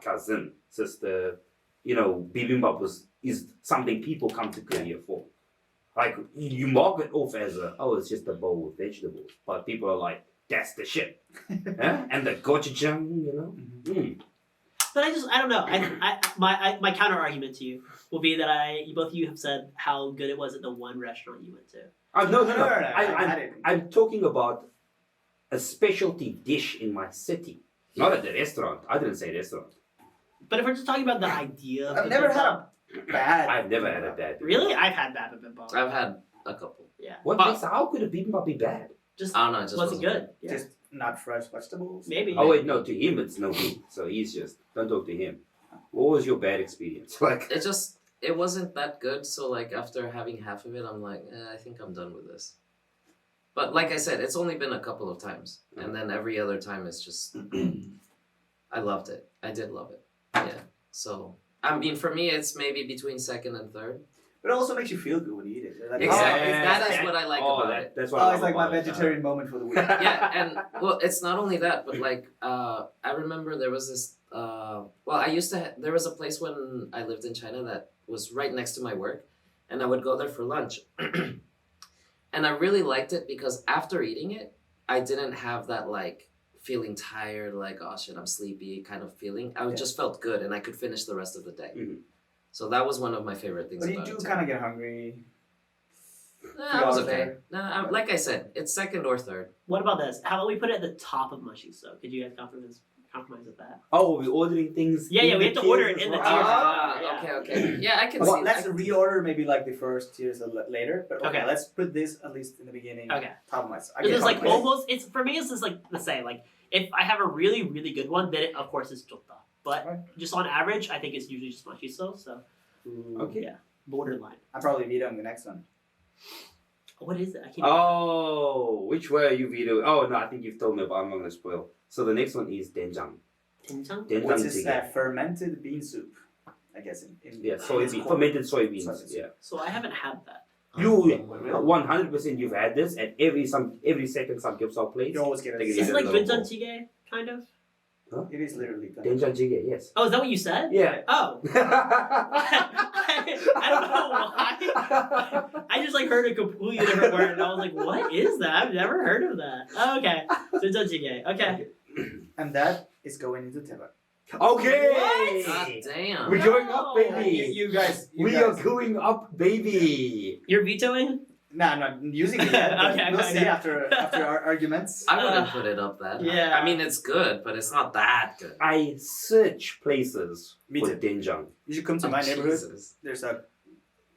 cousin, sister, you know, bibimbap is something people come to Korea for. Like you mark it off as it's just a bowl with vegetables, but people are like, that's the shit, huh? And the gochujang, you know. Mm. But I don't know. My counter argument to you will be that both of you have said how good it was at the one restaurant you went to. No. I had it. I'm talking about a specialty dish in my city, not at the restaurant. I didn't say restaurant. But if we're just talking about the idea of I've never had a bad. I've never had a bad. Really? I've had bad bibimbap. I've had a couple. Yeah. How could a bibimbap be bad? Just I don't know. It just wasn't good. Yeah. Just not fresh vegetables. Maybe. Oh wait, no. To him, it's no good. So he's just don't talk to him. What was your bad experience? Like It wasn't that good. So like after having half of it, I'm like, I think I'm done with this. But like I said, it's only been a couple of times, and then every other time it's just, I loved it. I did love it. Yeah. So I mean, for me, it's maybe between second and third. But it also makes you feel good when you eat it. You're like, Exactly. Oh, That it's is what I like oh, about it. that's what I love it's like my about it. vegetarian moment for the week. Yeah, and well, it's not only that, but like I remember there was this. Well, I used to. There was a place when I lived in China that was right next to my work, and I would go there for lunch. And I really liked it because after eating it, I didn't have that like feeling tired, like oh shit, I'm sleepy kind of feeling. I just felt good, and I could finish the rest of the day. Mhm. So that was one of my favorite things. But you about do it, too. kind of get hungry. I was hours okay. there. No, like I said, it's second or third. What about this? How about we put it at the top of mashiso? Could you guys compromise with that? Oh, we're ordering things. Yeah, in we the have to order tiers it in as the well. tiers. Ah, Yeah. okay. Yeah, I can Well, see. let's reorder maybe like the first tiers later. But okay, Okay. let's put this at least in the beginning. Okay. Top of my side. Because it's like almost. It's for me. It's just like the same. Like if I have a really good one, then it of course is chota. But Right. just on average, I think it's usually just mashiso. So Okay. yeah, borderline. I'm probably vetoing the next one. What is it? I can't. Oh, which way are you video? Oh no, I think you've told me, but I'm not gonna spoil. So the next one is denjang. Tenjang? What's this Denjang fermented bean soup? I guess in Yeah, it's soybean, called- fermented soybeans. Soybeans. Yeah. So I haven't had that. You Really? 100% you've had this, and every second some gives out plates. You always get Take it. it Is it like little 된장찌개 kind of? It is literally. Denjang yes. Oh, is that what you said? Yeah. Oh. I don't know why. I just like heard a completely different word, and I was like, "What is that? I've never heard of that." Oh, okay, 된장찌개. Okay. And that is going into teba. Okay. God damn. We're going up, No. baby. You guys. We are going up, baby. You're vetoing? No, I'm not using it yet. but Okay, we'll okay, see okay. after our arguments. I wouldn't put it up that high. Yeah. I mean, it's good, but it's not that good. I search places Me for too. doenjang. You should come to Oh, my neighborhood. Jesus. There's a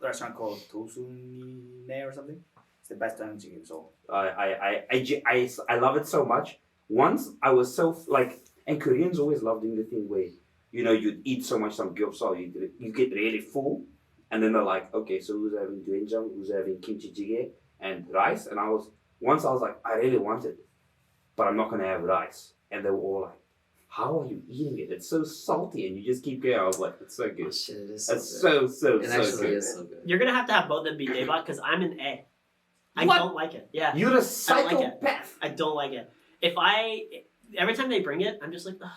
restaurant called Tosunine or something. It's the best 된장찌개 in Seoul. I love it so much. Once I was so like, and Koreans always love doing the thing where, you know, you eat so much samgyeopsal, you get really full, and then they're like, okay, so who's having doenjang, who's having kimchi찌개 and rice? And once I was like, I really want it, but I'm not gonna have rice. And they were all like, how are you eating it? It's so salty, and you just keep going. I was like, it's so Oh, good. shit, it is so It's good. so It actually good. is so good. You're gonna have to have both of them be daebak because I'm an A. I What? don't like it. Yeah, You're a I don't like it. psychopath. I don't like it. Every time they bring it, I'm just like, ugh,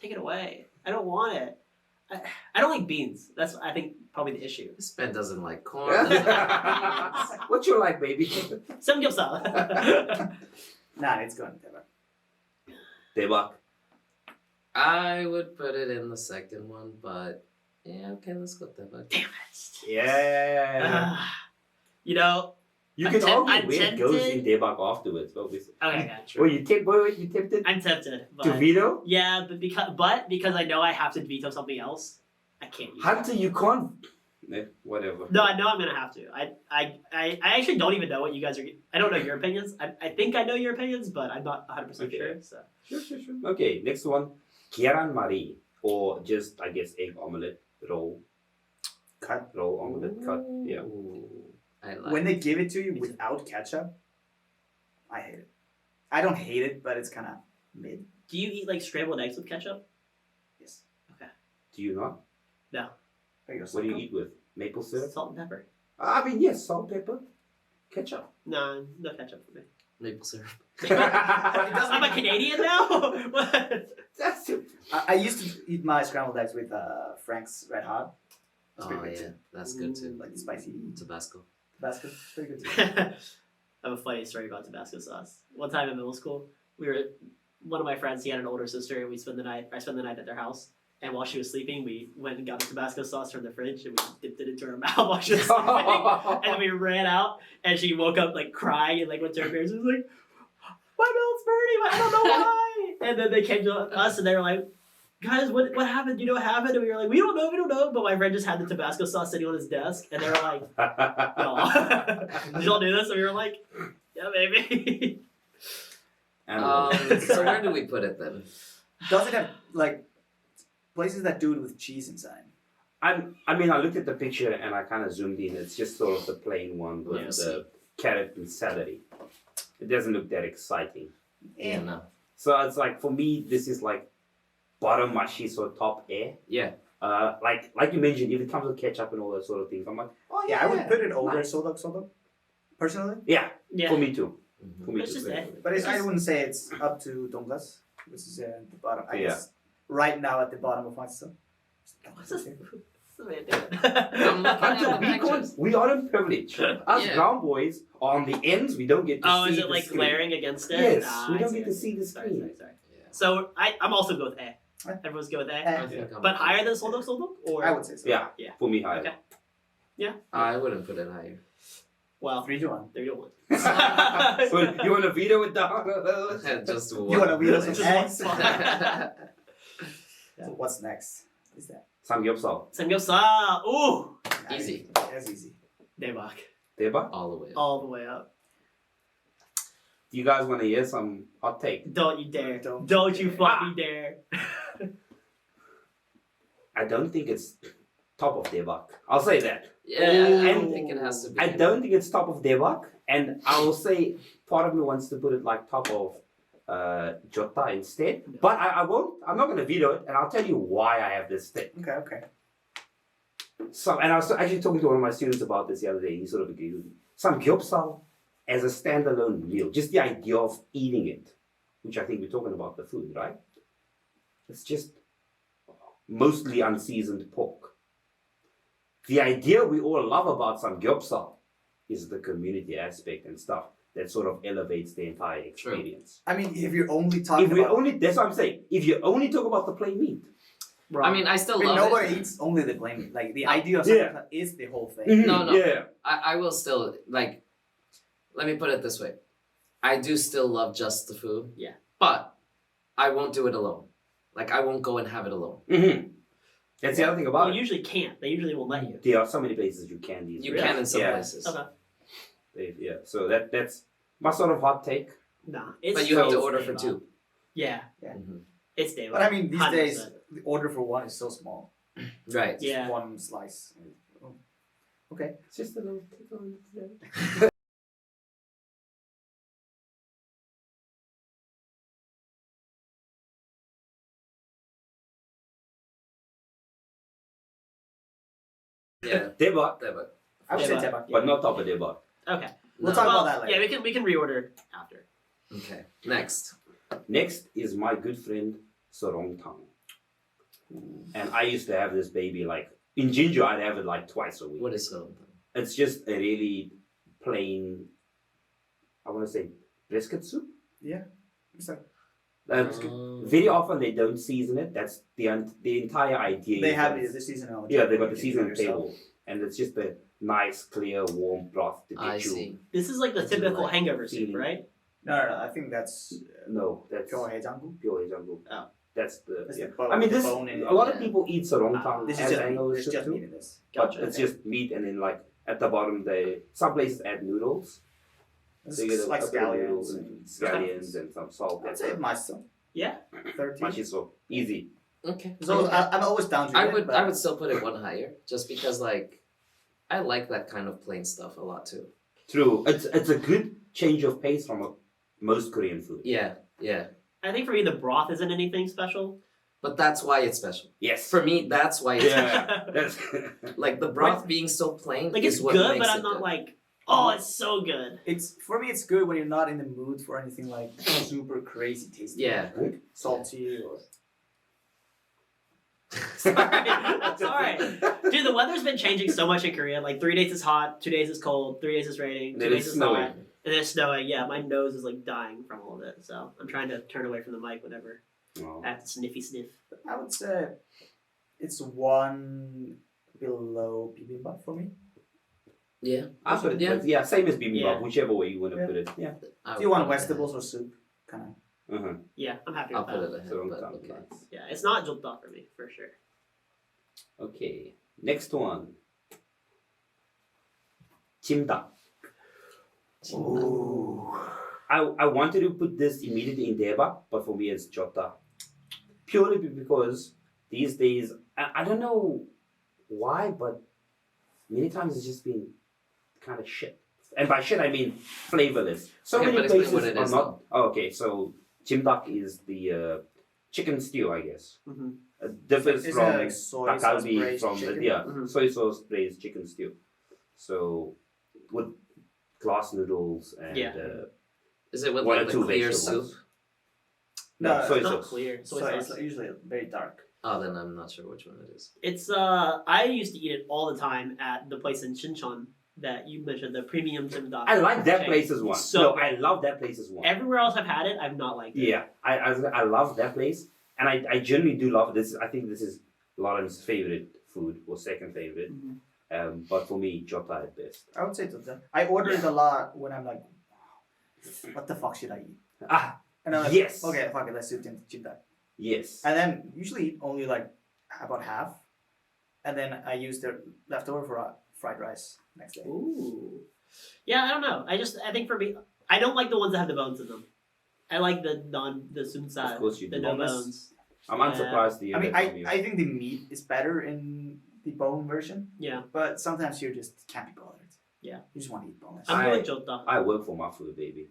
take it away. I don't want it. I don't like beans. That's I think probably the issue. This man doesn't like corn. doesn't like beans. What you like, baby? Samgyeopsal. Nah, it's gone. Daebak. I would put it in the second one, but yeah, okay, let's go with that. But Damn it. Yeah. You know. You I'm can temp- argue I'm where it goes in tempted. Debak afterwards, obviously. Okay, yeah, Well, true. you tempted I'm tempted, to but veto? yeah, but because I know I have to veto something else, I can't. Use Hunter, it. you can't. Whatever. No, I know I'm gonna have to. I actually don't even know what you guys are. I don't know your opinions. I think I know your opinions, but I'm not 100% Okay. sure. So Sure. Okay, next one. Keranmari, or just, I guess, egg omelette, roll omelette cut. Yeah. Ooh, I like When it. they give it to you without ketchup, I hate it. I don't hate it, but it's kind of mid. do you eat like scrambled eggs with ketchup? Yes. Do you not? There you go. What do you eat with? Maple syrup? Salt and pepper. I mean, yes, salt, pepper, ketchup. No ketchup for me. maple syrup. I'm a Canadian now. What? That's it. I used to eat my scrambled eggs with Frank's Red Hot. It's Oh pretty good yeah, too. that's good too. Like the spicy Tabasco. Tabasco. It's pretty good too. I have a funny story about Tabasco sauce. One time in middle school, one of my friends, he had an older sister, and I spent the night at their house. And while she was sleeping, we went and got the Tabasco sauce from the fridge, and we dipped it into her mouth while she was sleeping. And we ran out, and she woke up like crying, and like went to her parents and was like, "My mouth's burning, I don't know why." And then they came to us, and they were like, "Guys, what happened? Do you know what happened?" And we were like, we don't know. But my friend just had the Tabasco sauce sitting on his desk, and they were like, "No." Did y'all do this? And we were like, "Yeah, maybe." So where do we put it then? Does it have like places that do it with cheese inside? I mean, I looked at the picture and I kind of zoomed in. It's just sort of the plain one with Yeah, the carrot and celery. It doesn't look that exciting. Yeah, no. So it's like, for me, this is like bottom mushy, so top air. Yeah. Like you mentioned, if it comes with ketchup and all that sort of things, I'm like, oh Yeah, I would put it over nice. sodak, personally. Yeah, Yeah. for me too. Mhm. For me It's too. just that. But I wouldn't say it's up to dongglas, which is at the bottom. I Yeah. guess right now at the bottom of my system. What's this? What's the man doing? I'm looking Hunter, at the pictures. we are in privilege. Us Yeah. brown boys are on the ends. We don't get to Oh, see is it the like screen. glaring against it? Yes, Ah, we I don't see, get I to see. see the Sorry. screen. Yeah. So I'm also good with A. Everyone's good with A. Eh, I think I'm But okay. higher than sotok, or I would say so. Yeah, Yeah. for me higher. Okay. I wouldn't put it higher. well, 3-1. 3-1. Well, you want to veto it down? Just one. You wanna veto some Just one eggs? spot. So what's next? What is that? Samgyeopsal. Samgyeopsal. Ooh. Easy. That's easy. Daebak. Deba? All the way. up. All the way up. Do you guys want to hear some hot take? Don't you dare. Don't Don't you you dare. fucking dare. I don't think it's top of Debak. I'll say that. Yeah, I don't think it has to be. I don't think it's top of Debak, and I will say part of me wants to put it like top of Jota instead. No. But I won't. I'm not going to veto it, and I'll tell you why I have this thing. Okay. So, and I was actually talking to one of my students about this the other day. He sort of agreed with me. Samgyeopsal as a standalone meal, just the idea of eating it, which I think we're talking about the food, right? It's just mostly unseasoned pork. The idea we all love about samgyeopsal is the community aspect and stuff. that sort of elevates the entire experience. I mean, if you're only talking If we about, only, that's what I'm saying. If you only talk about the plain meat, I mean, I still I mean, love nobody it. eats only the plain meat. Like the idea of Yeah. something is the whole thing. Mhm, No, no. yeah, I will still like. Let me put it this way, I do still love just the food. Yeah. But I won't do it alone. Like I won't go and have it alone. that's the other thing Well, about you it. usually can't. They usually won't let you. There are so many places you can these You days. can in some yeah. places. Okay. Yeah, so that's my sort of hot take. Nah, it's But you have to it's order for Deva. two. Yeah, Mhm. it's Deva. But I mean, these 100%. days, the order for one is so small. Right. Just Yeah. one slice. Oh, okay. It's just a little tickle in the throat. Yeah. Debut, But I would say Teba. teba. but not top of debut. Okay. We'll no. talk Well, about that later. yeah, we can reorder after. Okay. Next. Next is my good friend Sarong Tang. And I used to have this baby like in ginger. I'd have it like twice a week. What is so? It's just a really plain, I want to say brisket soup. It's like Very often they don't season it. That's the entire idea. they is have that the it's- season on. Yeah, they got the You can do seasoning it yourself. table, and it's just a nice, clear, warm broth to I get you. see. This is like the I do typical like hangover soup, feeling. right? No. I think that's No, that's pure hejangu. pure hejangu. Oh. That's the. That's Yeah. the bone. I mean, the this bone in a it. lot of yeah. people eat sarong tang This as is just meat. hangover There's soup just too, meat in this. but Gotcha. it's just meat, and then like at the bottom, some places add noodles. It's So you get like a bit of scallions. noodles and scallions and some salt. I'd That's say it. macho. Yeah. 13. Machiso, easy. Okay. So I'm always down to I it. would but I would still put it one higher just because like I like that kind of plain stuff a lot too. True. It's a good change of pace from most Korean food. Yeah. Yeah. I think for me the broth isn't anything special. But that's why it's special. Yes. For me, that's why it's Yeah. That's like the broth being so plain. Like is it's what good, makes but I'm it not good. like, oh, it's so good. It's for me. It's good when you're not in the mood for anything like super crazy tasty. Yeah. Like salty or. Sorry. Dude, the weather's been changing so much in Korea. Like 3 days is hot, 2 days is cold, 3 days is raining, 2 Then days it's is snowing. hot, and then it's snowing. Yeah, my nose is like dying from all of it. So I'm trying to turn away from the mic whenever Oh. I have to sniffy sniff. I would say it's one below bibimbap for me. Yeah. I put it, Yeah. yeah, same as bibimbap, Yeah. whichever way you want to Yeah. put it. Yeah. I If would you want put it vegetables or soup, kind of. Uh-huh. Yeah, I'm happy ahead. with I'll that. put it ahead. Sarong But tang, okay. nice. Yeah, it's not jolta for me, for sure. Okay. Next one. Chimdak. Ooh. I wanted to put this immediately in Deba, but for me it's Jota. Purely because these days, I don't know why, but many times it's just been kind of shit. And by shit, I mean flavorless. So Okay, many but explain places what it are is, not. Oh, okay, so Chimdak is the chicken stew, I guess. Mm-hmm. Differs Is from it like soy sauce takalbi braised from chicken? the Mhm. soy sauce braised chicken stew. So with glass noodles and Yeah. Is it with one like or the two clear vegetables. soup? No, soy It's not sauce. clear. Soy So it's sauce. usually very dark. Oh, then I'm not sure which one it is. It's I used to eat it all the time at the place in Shincheon that you mentioned, the premium jimdak. I like that Okay. place as one. So no, good. I love that place as one. Everywhere else I've had it, I've not liked it. Yeah, I love that place, and I generally do love this. I think this is Lauren's favorite food or second favorite. Mhm. But for me, Jota at best. I would say Tota. I order it a lot when I'm like, what the fuck should I eat? Ah, And I'm like, yes. okay, fuck it, let's do that. Yes. And then usually eat only like about half, and then I use the leftover for fried rice next day. Ooh. Yeah, I don't know. I think for me, I don't like the ones that have the bones in them. I like the sumsa, Of course you the do. no Boneless. bones. I'm Yeah. unsurprised to hear I mean, that from you. I think the meat is better in the bone version, Yeah, but sometimes you just can't be bothered. Yeah. You just want to eat boneless. I'm I- going jota. I work for my food, baby.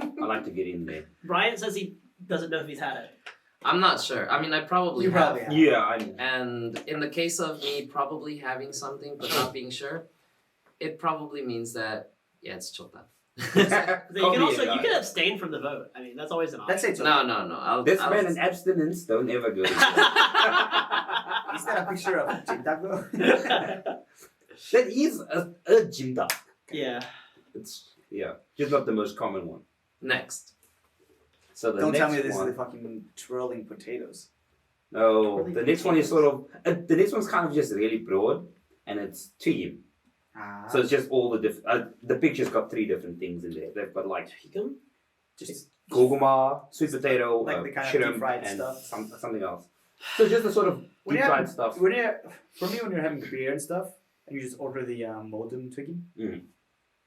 I like to get in there. Brian says he doesn't know if he's had it. I'm not sure. I mean, I probably You have. probably have. Yeah, I. And in the case of me probably having something but not being sure, it probably means that yeah, it's chota. So you can also yeah. you can abstain from the vote. I mean, that's always an option. Let's say Tota. No. I'll. This I'll man in abstinence don't ever go. Is that a picture of Jimdak though? That is a jimdak. Yeah. It's Yeah, just not the most common one. Next. So the Don't next tell me this one, is the fucking twirling potatoes. no, Twirling the next one is potatoes. sort of the next one's kind of just really broad, and it's team. Ah, So it's just all the different. The picture's got 3 different things in there. They've got like Chicken? just goguma, sweet potato, Like the kind of shrimp, deep-fried and stuff. something else. So just the sort of When deep you fried have- stuff. when you're having beer and stuff, and you just order the modem twiggy,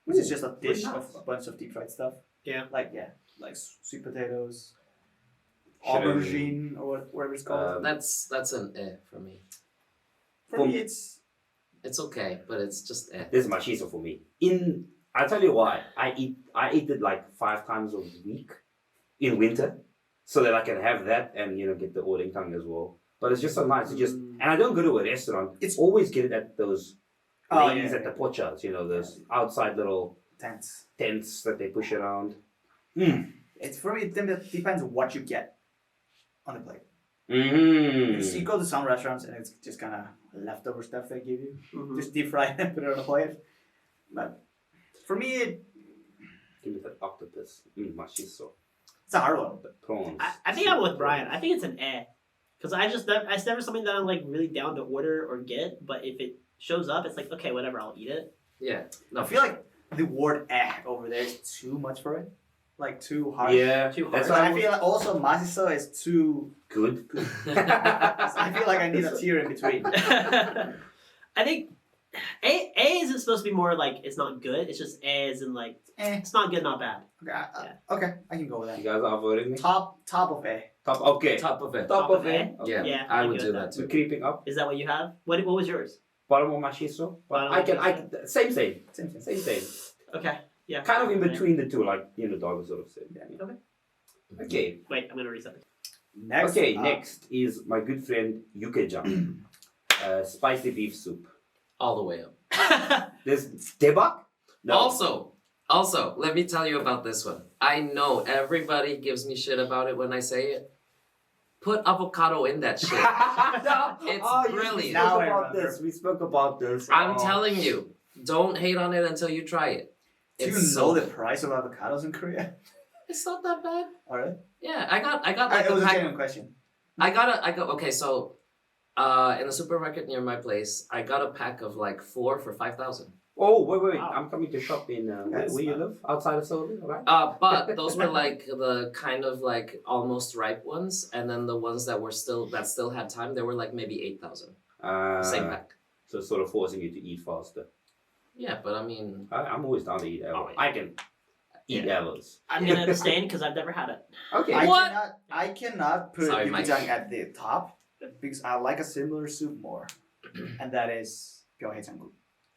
which is Ooh, just a very dish nice. of a bunch of deep fried stuff. Yeah. Like sweet potatoes, Shrimp. aubergine or whatever it's called. That's an for me. For me, it's It's okay, but it's just This is my shiso for me. I'll tell you why. I eat it like 5 times a week in winter, so that I can have that and get the orengtang as well. But it's just so nice. And I don't go to a restaurant. It's always get it at those ladies at the pochas. Those outside little tense. tents that they push around. It's for me. It depends on what you get on the plate. Mm. You go to some restaurants and it's just kind of leftover stuff they give you. Mhm. Just deep fry it and put it on a plate. But for me, Give me that octopus. My shiso. it's a hard one. The prawns. I think I'm with Brian. I think it's an because it's never something that I'm like really down to order or get. But if it shows up, it's like okay, whatever, I'll eat it. yeah. No, I feel like the word over there is too much for it. Like too hard. Yeah, Too that's hard. But why I feel like also masiso is too. good. I feel like I need a tier in between. I think A isn't supposed to be more like it's not good. It's just A is in like it's not good, not bad. Okay, okay, I can go with You that. guys are voting me? Top of A. Top. Okay. top of it. Top of A? it. Okay. Yeah, Yeah, I I'm would good do with that We're too. creeping up. Is that what you have? What was yours? Bottom of my shiso. But Bottom I of can. shiso. Same. Same. Okay. Yeah. Kind of in between the two, like dog sort of said. Yeah. Okay. Okay. Wait, I'm gonna reset. Next. Okay. up, Next is my good friend Yukejang. Spicy beef soup. All the way up. This debak? No. Also, let me tell you about this one. I know everybody gives me shit about it when I say it. Put avocado in that shit. No. It's We brilliant. Now spoke I about remember. this. We spoke about this. I'm Oh. telling you, don't hate on it until you try it. Do you It's know so the good. price of avocados in Korea? It's not that bad. Alright. Yeah, I got like It was a a pack. genuine question. Okay, so in the supermarket near my place, I got a pack of like 4 for 5,000. Oh, wait. Wow. I'm coming to shop in That's where you fine. live? Outside of Seoul, right? But those were like the kind of like almost ripe ones, and then the ones that still had time, they were like maybe 8,000. Same pack. So it's sort of forcing you to eat faster. Yeah, but I mean, I'm always down to eat arrows. Oh, yeah. I can eat arrows. I'm gonna abstain because I've never had it. Okay. What? I cannot put Sorry, Mike. yukijang at the top because I like a similar soup more, and that is gyeohaejanguk.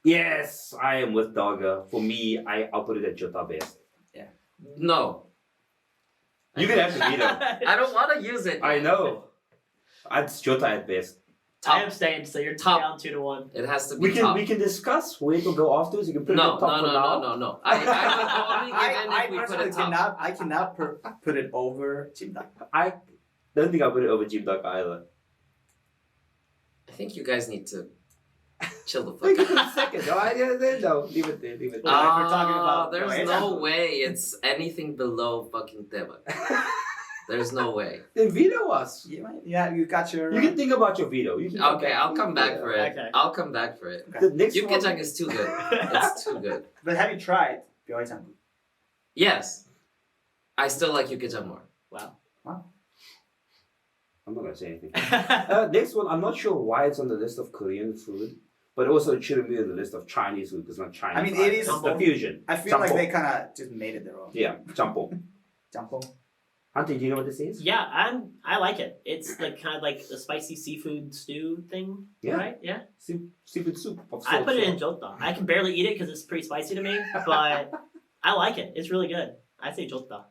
Yes, I am with Dogger. For me, I'll put it at Jota best. no. You can have the veto. I don't want to use it. I know. It's Jota at best. I Top. abstained, so you're Top. down 2-1. It has to be top. We can discuss where to go afterwards. You can put it No, at top for now. no. I would only give in I if we put personally it top. cannot put it over jimdak. I don't think I'll put it over Jim Duck either. I think you guys need to chill the Think fuck of it out. a second. No, leave it there. Well, if we're talking about There's gyeohaejanguk. no way it's anything below fucking Teba. There's no way. Then veto us. Yeah, you got your. You can think about your veto. You can Okay, I'll come back for it. Okay. I'll come back for it. The next one. Yukejang is too good. It's too good. But have you tried gyeohaejanguk? Yes. I still like Yukejang more. Wow. I'm not gonna say anything. Next one, I'm not sure why it's on the list of Korean food, but also it shouldn't be on the list of Chinese food because it's not Chinese. I mean, it either. is- It's the fusion. I feel like Jjampong. they kind of just made it their own. Yeah, jjampong. Jjampong. Auntie, do you know what this is? Yeah, I like it. It's the kind of like a spicy seafood stew thing, Yeah. right? Yeah. Seafood soup. Of I sorts, put it yeah. in jota. I can barely eat it because it's pretty spicy to me, but I like it. It's really good. I say jota.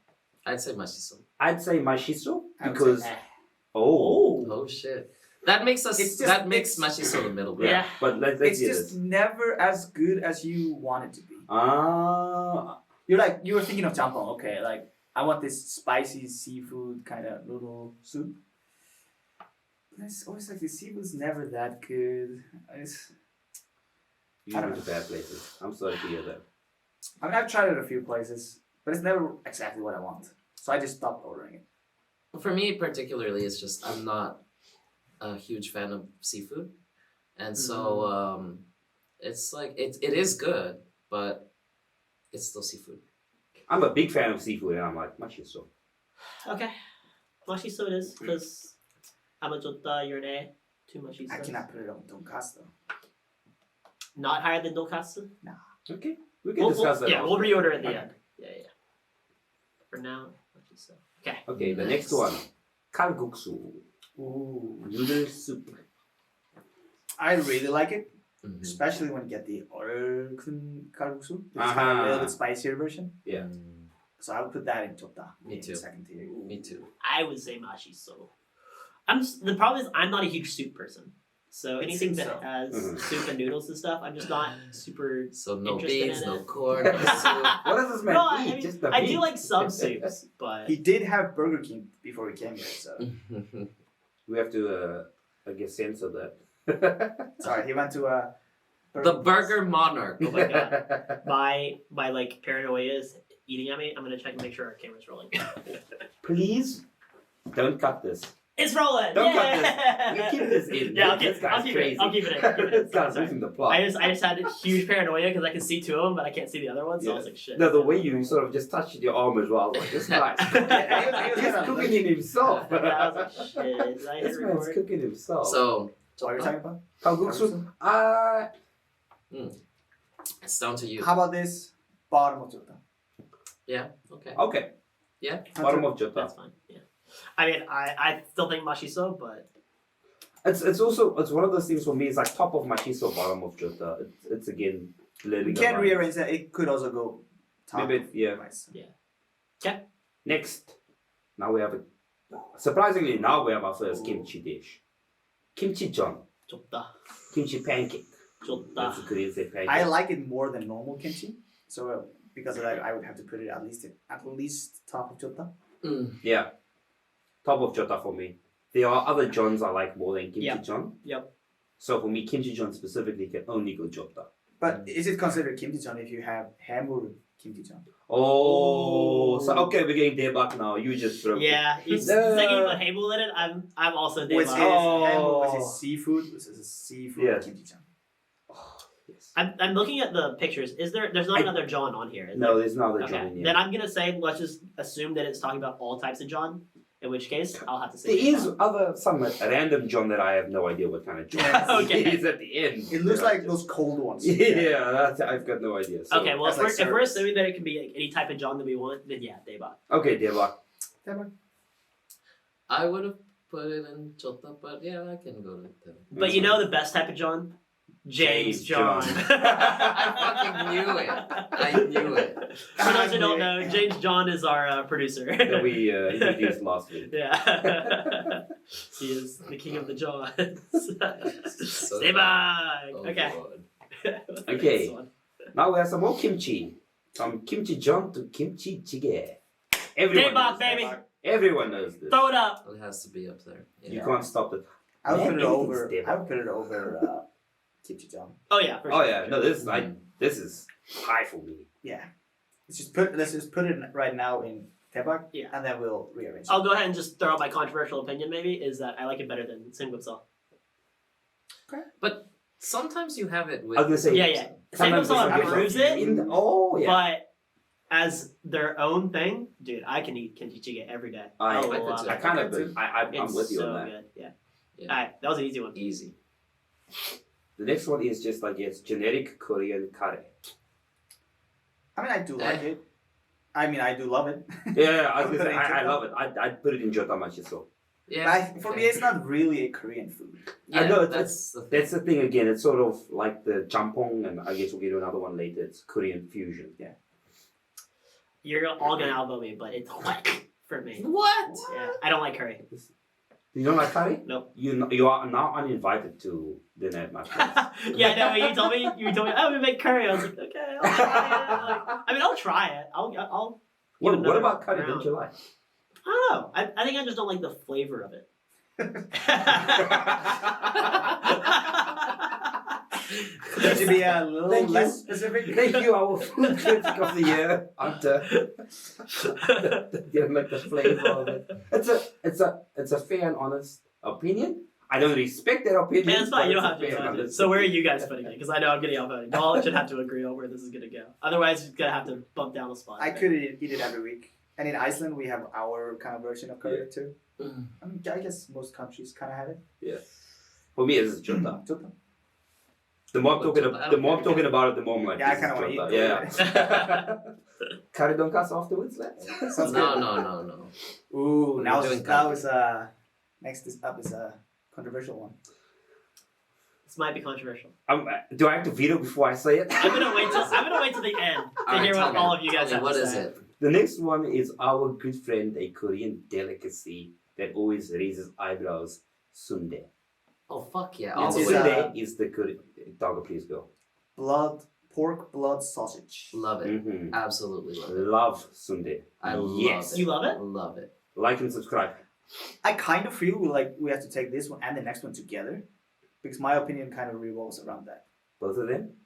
I'd say Mashiso. I'd say mashiso I would because say, oh, Oh shit. That makes us It's just- that makes it's- Mashiso the middle ground. Yeah. but let's It's hear just this. never as good as you want it to be. You were thinking of jjampong, okay? Like I want this spicy seafood kind of noodle soup. But it's always like the seafood's never that good. You went to bad places. I'm sorry to hear that. I mean, I've tried it a few places, but it's never exactly what I want. So I just stopped ordering it. For me, particularly, it's just I'm not a huge fan of seafood, and so it's like it is good, but it's still seafood. I'm a big fan of seafood, and I'm like machisou. Okay. Mashiso it is, because Amajota, Yurne, two Mashiso. I cannot put it on donkasu though. Not higher than Dokatsu? Okay, we can discuss that. Yeah, also. we'll reorder at the Okay. end. Yeah. For now, Mashiso. Okay. Okay, the next one, kalguksu, Ooh. noodle soup. I really like it, Mhm. especially when you get the orkun kalguksu, which is Uh-huh. kind of a little bit spicier version. Yeah. So I would put that in jota. Me in too. Second tier. Me too. I would say Mashiso. The problem is I'm not a huge soup person. So anything seems that so. has Mhm. soup and noodles and stuff, I'm just not super. So no Interested beans, in no it. corn, no soup. What does this man No, eat? I mean, Just the I meat. do like some soups, but He did have Burger King before he came here, so We have to, I guess, censor that. sorry. He went to The Burger Monarch. oh my god, my like paranoia is eating at me. I'm gonna check and make sure our camera's rolling. Please, don't cut this. It's rolling. Don't cut yeah! this. You keep this in. Yeah, This guy's I'll keep crazy. it. I'll keep it in. I'll keep it in. This guy's Sorry. losing the plot. I just had a huge paranoia because I can see two of them, but I can't see the other one. So I was like, shit. No, the way you sort of just touched your arm as well. Like, this guy. He's cooking it himself. Yeah, I was like, shit. Did I hit This man's record? cooking himself. So So what are you talking about? kalguksu. it's down to you. How about this? Bottom of jota. Yeah. Okay. Okay. Yeah. Bottom of jota. That's fine. Yeah. I mean, I still think Mashiso, but It's also one of those things for me. It's like top of machisou, bottom of jota. It's again letting. We the can line. rearrange that. It could also go top. Maybe yeah. Nice. Next, now we have surprisingly now we have our first kimchi dish. Kimchi jon, 좋다. kimchi pancake. 좋다. That's the Korean say pancake. I like it more than normal kimchi. So because of that, I would have to put it at least top of jota. Mm. Yeah, top of jota for me. There are other jons I like more than kimchi Yep. jon. Yep. So for me, kimchi jon specifically can only go jota. But is it considered kimchi jon if you have hamburger kimchi jon? Oh, so okay, we're getting debak now. You just throw. Yeah, he's No. thinking about Hable in it. I'm also Which is Deva. hamburger, which Oh. is seafood, which is a seafood Yeah. kimchi jon. Yes. I'm looking at the pictures. There's not I- another John on here? Is No, there? there's no other Okay. jon in here. Then I'm gonna say let's just assume that it's talking about all types of John. In which case, I'll have to say. There is Deva. some random jon that I have no idea what kind of jon Okay. it is at the end. It looks Yeah. like those cold ones. Yeah, that's, I've got no idea. So. Okay, well if That's we're, like if we're service. assuming that it can be like any type of John that we want, then yeah, Deva. Okay, debak. I would have put it in Jota, but yeah, I can go to them. But you know the best type of John? James James John. John. I fucking knew it. I knew it. For those who don't know, James John is our producer. That we introduced last week. Yeah. He is the king of the Johns. So- Stay back. Oh, Okay. God. Okay. This one. Now we have some more kimchi. From kimchi jon to kimchi찌개. Everyone, Stay back, knows baby. this. Everyone knows this. Throw it up. It has to be up there. You Yeah. can't stop it. I would Man, put it everything's over. stable. I would put it over kimchi jon. Oh yeah. For Oh sure. yeah, no, this is Mm. this is high for me. Yeah. Let's just put it right now in tebak. Yeah. And then we'll rearrange. I'll go ahead and just throw out my controversial opinion. Maybe is that I like it better than Samgyeopsal. But sometimes you have it with. I was gonna say Yeah, yeah. sometimes Samgyeopsal it's improves it, in the, oh yeah. but as their own thing, dude, I can eat kimchi every day. I- will I could love too. I it. kind of It's I'm It's with you so on that. good. Yeah. Yeah. Alright, that was an easy one. Easy. The next one is just like it's generic Korean curry. I mean, I do like it. I mean, I do love it. Yeah, I, was Put gonna it say, in I jota. love it. I'd put it in jota machiso. Yeah. For okay. me, it's not really a Korean food. Yeah, I know, that's the thing. That's the thing again. It's sort of like the jampong, and I guess we'll get to another one later. It's Korean fusion. Yeah. You're all gonna elbow me, but it's whack for me. What? Yeah, I don't like curry. You don't like curry? Nope. You are now uninvited to dinner at my place. Yeah, no, you told me, oh, we make curry. I was like, okay, I'll try it. Like, I mean, I'll try it. I'll. give it What another about curry? round. Don't you like? I don't know. I think I just don't like the flavor of it. Could you be a little Thank you. less specific? Thank you, our food critic of the year, Hunter. Didn't like the flavor of it. It's a fair and honest opinion. I don't respect that opinion. And it's fine, you don't but have to a fair and judge it. honest So where are opinion. you guys putting it? Because I know I'm getting outvoted. Y'all should have to agree on where this is gonna go. Otherwise, you're gonna have to bump down the spot. I could eat it every week. And in Iceland, we have our kind of version of curry too. Mm. I mean, I guess most countries kind of have it. Yeah. For me, it's jota. Jota. The more I'm But talking, jota, I the don't more I'm care. talking about it, the more I'm like, Yeah, I this kinda is wanna jota. eat Yeah. Curry donkas afterwards, lads. Sounds No, good. no. Ooh, We're now doing that curry. was next up is a controversial one. This might be controversial. Do I have to veto before I say it? I'm gonna wait till the end to Alright, hear tell what me. all of you guys Tell have me, what to is say. it? The next one is our good friend, a Korean delicacy that always raises eyebrows, sundae. Oh fuck yeah! All It's the is, way. Sundae is the Korean. Doggo, please go. Pork blood sausage. Love it. Mm-hmm. Absolutely love it. Love sundae. I love Yes. it. You love it? Love it. Like and subscribe. I kind of feel we have to take this one and the next one together, because my opinion kind of revolves around that. Both of them.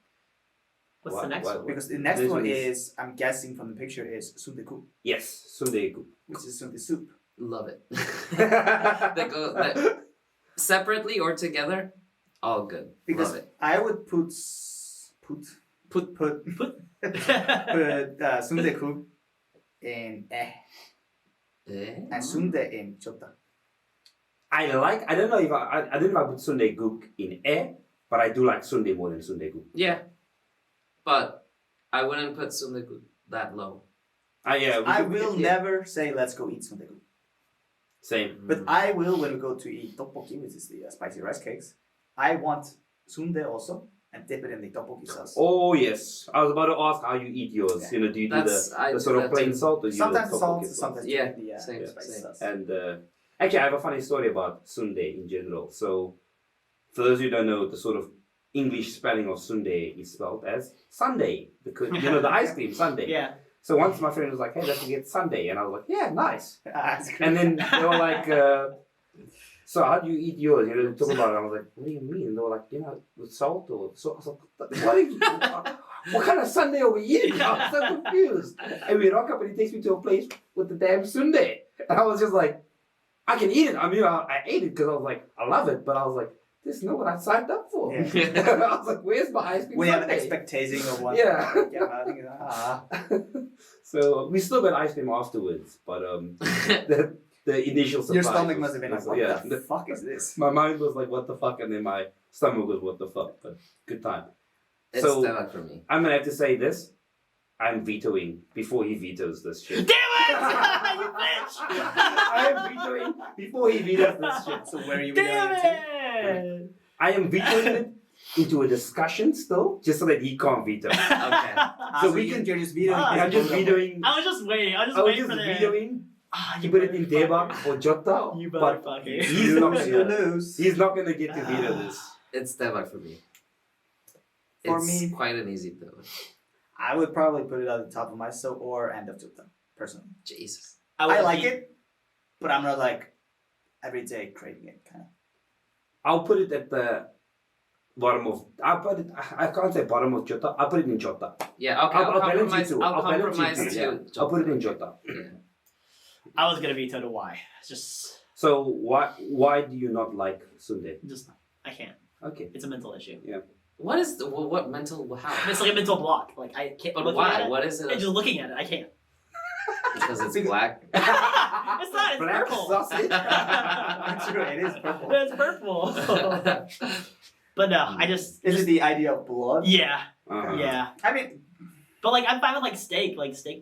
What's What- the next what- one? Because the next This one one is, I'm guessing from the picture, is sundeku, Yes, sundae. which is sundae soup. Love it. They go that, separately or together, all good. Because Love it. I would put sundeku in and sundae in jota. I don't know if I don't know if I put sundae gook in air, but I do like sundae more than sundae gook. Yeah, but I wouldn't put sundeku that low. Yeah, I will never say let's go eat sundeku, Same. but I will when we go to eat tteokbokki, which is the spicy rice cakes. I want sundae also and dip it in the tteokbokki sauce. Oh yes, I was about to ask how you eat yours. Yeah. You know, do you do I the do sort of that plain too. salt or do you Sometimes do the salt, tteokbokki sauce? sometimes Yeah, the same, spicy same. sauce. And actually, I have a funny story about sundae in general. So, for those who don't know, the sort of English spelling of sundae is spelled as Sunday because you know the ice cream sundae. Yeah. So once my friend was like, "Hey, let's get Sunday," and I was like, "Yeah, nice." Ice cream. And then they were like, "So how do you eat yours?" You know, they talk about it. I was like, "What do you mean?" And they were like, "You know, with salt or so." I was like, what kind of Sunday are we eating? I was so confused. And we rock up and he takes me to a place with the damn sundae. And I was just like, I can eat it. I mean, I ate it because I was like, I love it. But I was like, this is not what I signed up for. Yeah. I was like, where's my ice cream We have an sundae? expectation of what. Yeah. I think, So we still got ice cream afterwards. But the initial surprise Your stomach was- must have been like, was- what yeah. the fuck is this? My mind was like, what the fuck? And then my stomach was, what the fuck? But good time. It's So- that for me. I'm going to have to say this. I'm vetoing before he vetoes this shit. Damn it! You bitch! I am vetoing before he vetoes this shit. So where are you Damn going to? it! I am vetoing it into a discussion still, just so that he can't veto. Okay. So we can- you're just vetoing. Ah, I'm just vetoing. I was just waiting. I was just I was waiting just for the vetoing Ah, to put it in Debak or Jota, You but motherfucker. he's not You gonna. lose. He's not gonna get to veto this. It's Devak for me. For It's me- quite an easy though. I would probably put it at the top of my so or end of Jota, personally. Jesus. I would like eat- it, but I'm not like every day craving it kind of. I'll put it at the bottom of. I'll put it. I can't say bottom of Jota. I'll put it in Jota. Yeah. Okay. I'll balance it compromise. too. I'll balance it compromise too, to. yeah. I'll put it in Jota. Yeah. I was gonna veto to why. It's So why do you not like sundae? just I can't. Okay. It's a mental issue. What is the what mental how? It's like a mental block. Like I can't. But looking at why? it, What is and it? just looking at it, I can't. Because it's black. It's not. It's Black purple. sausage. True, it is purple. It's purple. But no, I just. Is it the idea of blood? Yeah. Uh-huh. Yeah. I mean, But like I'm fine with like steak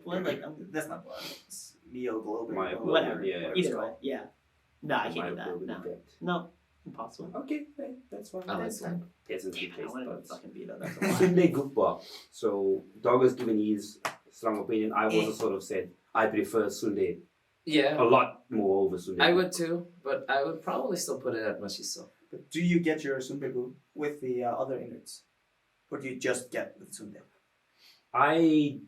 blood. Like that's not blood. It's myoglobin. Myoglobin, or whatever. yeah. Either way. Yeah. No, I can't do that. Myoglobin No. effect. No. Impossible. Okay, that's fine. I like That's fine. Peasants Damn with it, I taste wanted to buds. fucking veto that. So much. Sundae So Dog has given his strong opinion. I also sort of said I prefer sundae Yeah. a lot more over sundae. I would too, but I would probably still put it at Mashiso. But do you get your sundeku with the other innards, or do you just get with sundae? I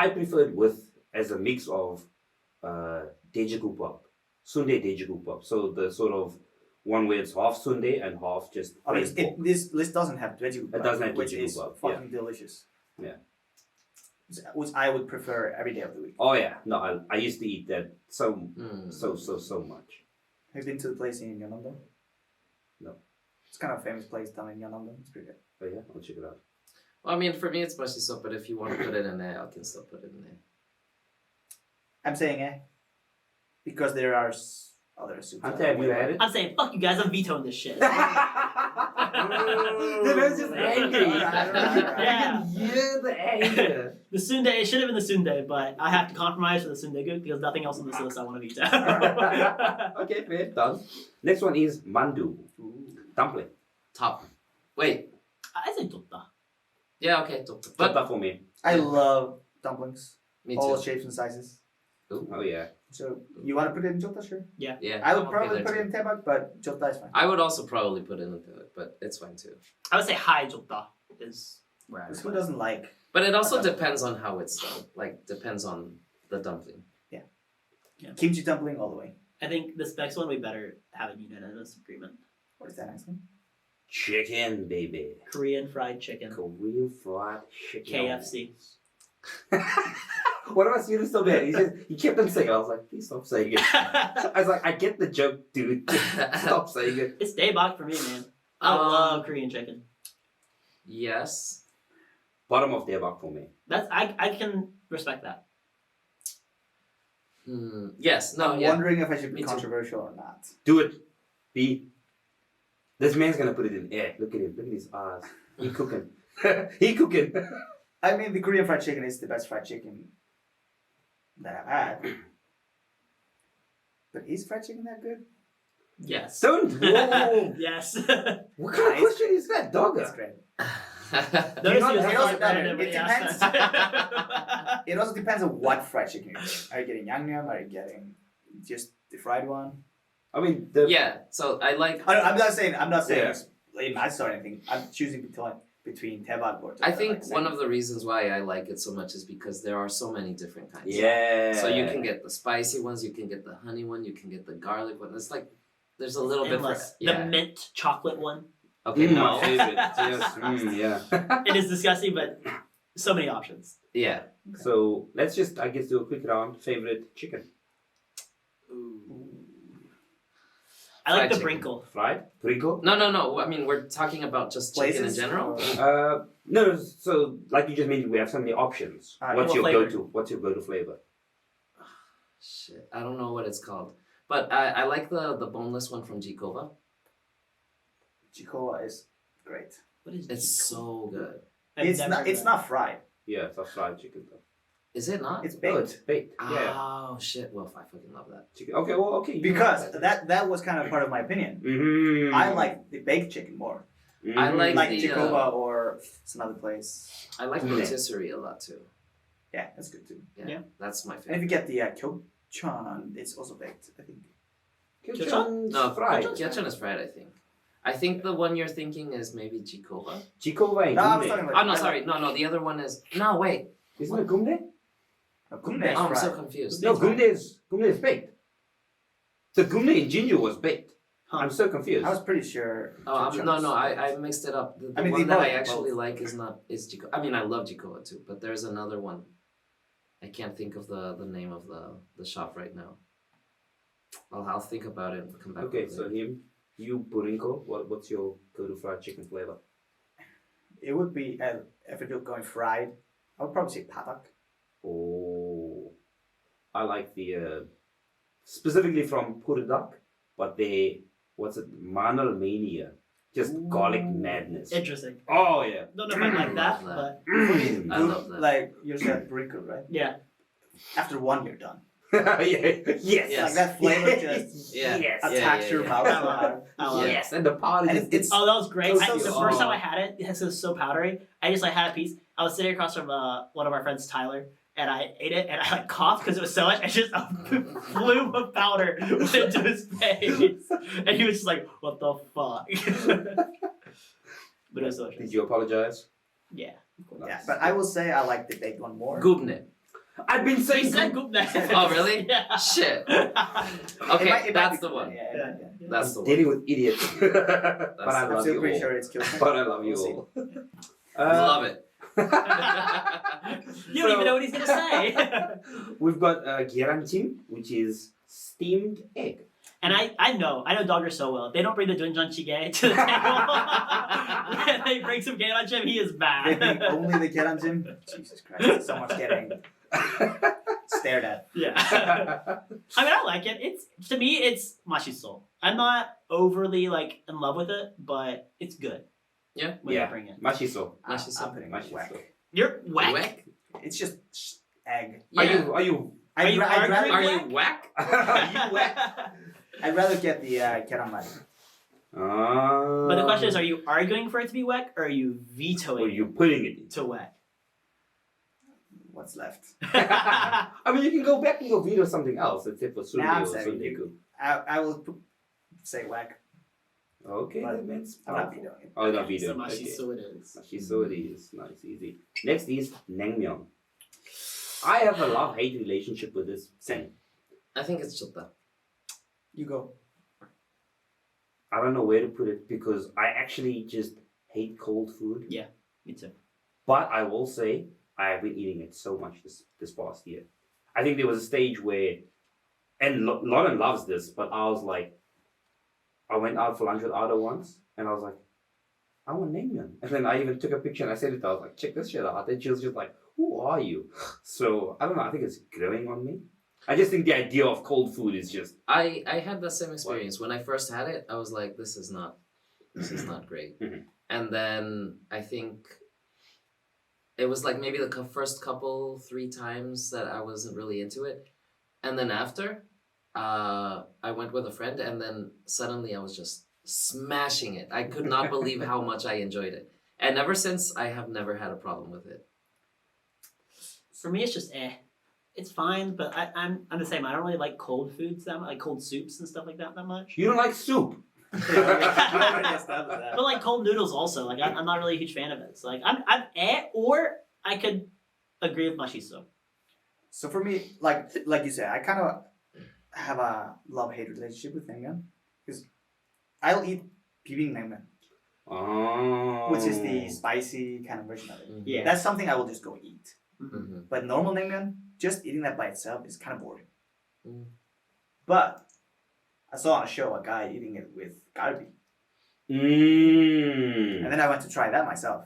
prefer it with as a mix of dejagupap, sundae dejagupap. So the sort of one where it's half sundae and half just I mean, plain pork. this list doesn't have veggie It doesn't have which veggie is kebab, fucking delicious. Yeah. Which I would prefer every day of the week. Oh yeah, no, I used to eat that so Mm. so much. Have you been to the place in Yeonam-dong? No. It's kind of a famous place down in Yeonam-dong. It's pretty good. But yeah, I'll check it out. Well, I mean, for me, it's mostly soup, but if you want to put it in there, I can still put it in there. I'm saying because there are other soups. Hunter, that I have you really had like. it? I'm saying, fuck you guys, I'm vetoing this shit. The man's just angry. Yeah. I can hear the anger. The sundae, it should have been the sundae, but I have to compromise for the sundae good because nothing else on this list I want to veto. Okay, fair, done. Next one is mandu, dumpling. Top. Wait. I say jota. Yeah, okay. Top. But But that for me. I love dumplings. me All too. shapes and sizes. Oh yeah. So you want to put it in jota, sure. Yeah. I would okay, probably there put it too. in tebak, but jota is fine. I would also probably put it into it, but it's fine too. I would say high jota is where I would Because who put it. doesn't like? But it also depends on how it's done. Like, depends on the dumpling. Kimchi dumpling all the way. I think this next one we better have a unanimous agreement. What is that next one? Chicken, baby. Korean fried chicken. Korean fried chicken. KFC. What am I saying so bad? He kept on saying it. I was like, please stop saying it. I was like, I get the joke, dude. Stop saying it. It's daebak for me, man. I love Korean chicken. Yes. Bottom of the above for me. That's I can respect that. Yes. No. I'm Yeah. wondering if I should Me be too. controversial or not. Do it. B. This man's gonna put it in air. Look at him. Look at his eyes. He cooking. He cooking. I mean, the Korean fried chicken is the best fried chicken that I've had. But is fried chicken that good? Yes. Don't. Whoa. Yes. What kind of question is that, dog? That's great. Notice not- he was it like doesn't matter. random when It he asked that. It also depends on what fried chicken you're getting. Are you getting yangnyeom? Are you getting just the fried one? I mean, the Yeah. So I like. I'm not saying Yeah. it's late nights or anything. I'm choosing between tebak or. I think one of the reasons why I like it so much is because there are so many different kinds. yeah. So you can get the spicy ones, you can get the honey one, you can get the garlic one. It's like there's a little bit for Endless. yeah. The mint chocolate one. Okay, My no. favorite. Yes. Yeah. It is disgusting, but so many options. Yeah. So let's just, I guess, do a quick round. Favorite chicken. I like Fried the chicken. brinkle. Fried? Frico? No. I mean, we're talking about just chicken in Places general. or- No, so like you just mentioned, we have so many options. Alright, What's what your flavor? go-to? What's your go-to flavor? Shit, I don't know what it's called, but I like the boneless one from Jikova. Chikoa is great. What is It's Jiko? so good. I've It's never not. heard It's of not fried. Yeah, it's a fried chicken though. Is it not? It's Oh, baked. it's baked. Yeah. Oh shit! Well, I fucking love that. Chicken. Okay, well, okay. Because that was kind of part of my opinion. Mm-hmm. I like the baked chicken more. I like Like the, Chikoba or it's another place. I like Mm. rotisserie a lot too. Yeah, that's good too. Yeah, Yeah. that's my And if favorite. you get the kyochon, it's also baked. I think. Kyochon's No, fried. Kyochon is fried. I think the one you're thinking is maybe Jikova. Chikova and No, I was gumde. talking about. Oh no, sorry, no. The other one is no. Wait, Isn't it gumde? No, gumde oh, is I'm so fried. confused. No, gumde is baked. So gumde in Jinju was baked. Huh. I'm so confused. I was pretty sure. Oh, kyochon no, is no, baked. I mixed it up. The I mean, one they that I both- actually both. like is Jikova. I mean, I love Jikova too, but there's another one. I can't think of the name of the shop right now. I'll think about it and come back. Okay, with so it. him, you, Burinko, what's your go-to fried chicken flavor? It would be if you're going fried. I would probably say patak. Oh, I like the specifically from Puridak, but what's it, Manalmania, just garlic Ooh. madness. Interesting. Oh yeah. Don't know if I like that, Love but I love that. Like you said, burrito, right? yeah. After one, you're done. Yeah. Yes. Yes. Like that flavor just Yeah. Yes. attacks your mouth. I love it. I love it. Yes, and the part And is it's Oh, that was great. It was The so first small. time I had it, it was so powdery. I just like had a piece. I was sitting across from one of our friends, Tyler, and I ate it, and I like coughed because it was so much. I just a plume of powder went into his face, and he was just like, "What the fuck?" But it was delicious. Did you apologize? Yeah. Yeah, but I will say I like the baked one more. Gubne. I've been He saying said gupne. Oh, really? Yeah. Shit. It Okay, might that's be the one. Yeah, yeah. That's the one. dealing with idiots. But I I'm love still you pretty all. sure it's Kyoto. But I love you We'll see. all. Love it. You don't even know what he's gonna say. We've got 계란찜, which is steamed egg. And I know Dogger so well. If they don't bring the 된장찌개 to the table, and they bring some 계란찜, he is They bad. bring only the keranjim. Jesus Christ, so much getting stared at. Yeah. I mean, I like it. It's to me, it's mashiso. I'm not overly like in love with it, but it's good. Yeah. When Yeah. they bring it. Mashiso. I'm putting it Mashiso. whack. You're whack. Whack? It's just egg. Yeah. Are you? Are you arguing Are you whack? whack? you whack? I'd rather get the keranmari. But the question is, are you arguing for it to be whack, or are you Or vetoing you putting it in? to whack? What's left? I mean, you can go back and go veto something else, except for Nah, I'm sundae or saying sundae. I will say whack. Okay, But that means I'm not vetoing it. Oh, not Okay, veto. so mashiso Okay. it is. Mashiso it is. Nice, easy. Next is naengmyeon. I have a love-hate relationship with this. Same. I think it's chota. You go. I don't know where to put it because I actually just hate cold food. Me too. But I will say I have been eating it so much this past year. I think there was a stage where, and Lauren loves this, but I was like, I went out for lunch with Ada once, and I was like, I want naengmyeon. And then I even took a picture and I sent it to her. I was like, check this shit out. And she was just like, who are you? So I don't know. I think it's growing on me. I just think the idea of cold food is just I had that same experience. When I first had it, I was like, this is not great. Mhm. And then I think it was like maybe the first couple, 3 times that I wasn't really into it. And then after, I went with a friend, and then suddenly I was just smashing it. I could not believe how much I enjoyed it. And ever since, I have never had a problem with it. For me, it's just It's fine, but I'm the same. I don't really like cold foods that much, like cold soups and stuff like that much. you don't like soup. You already established that. But like cold noodles also, like I'm not really a huge fan of it. So like I'm or I could agree with mashiso. So for me, like you said, I kind of have a love-hate relationship with naengmyeon because I'll eat bibimbap, Oh. which is the spicy kind of version of it. Yeah. That's something I will just go eat. Mm-hmm. But normal naengmyeon, just eating that by itself is kind of boring. Mm. But I saw on a show a guy eating it with galbi, Mmm. and then I went to try that myself,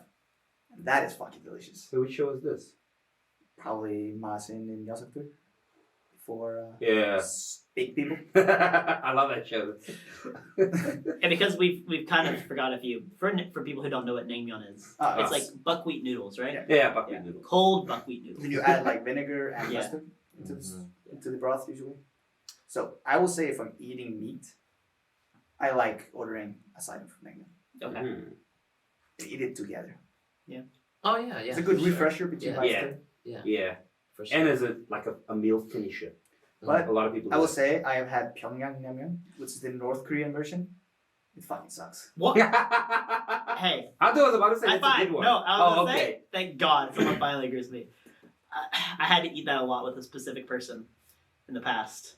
and that is fucking delicious. So which show is this? Probably Masin in Yosakdur for Yeah. big people. I love that show. And because we've kind of forgot a few for people who don't know what naengmyeon is. It's like buckwheat noodles, right? Yeah. Yeah, buckwheat noodle. Cold buckwheat noodles. Then you add like vinegar and Yeah. mustard into the broth usually. So I will say if I'm eating meat, I like ordering a side of naengmyeon. Okay. Mm. And eat it together. Oh, yeah, yeah. It's a good for sure. refresher between Yeah. bites Yeah. too. Yeah. For sure. And as a meal finisher. But A lot of people I will do say I have had Pyongyang naengmyeon, which is the North Korean version. It fucking sucks. What? it. Hey, I thought I was about to say I it's a fine. good one. No, I was oh, gonna okay. say, thank God someone finally agrees with me. I had to eat that a lot with a specific person in the past.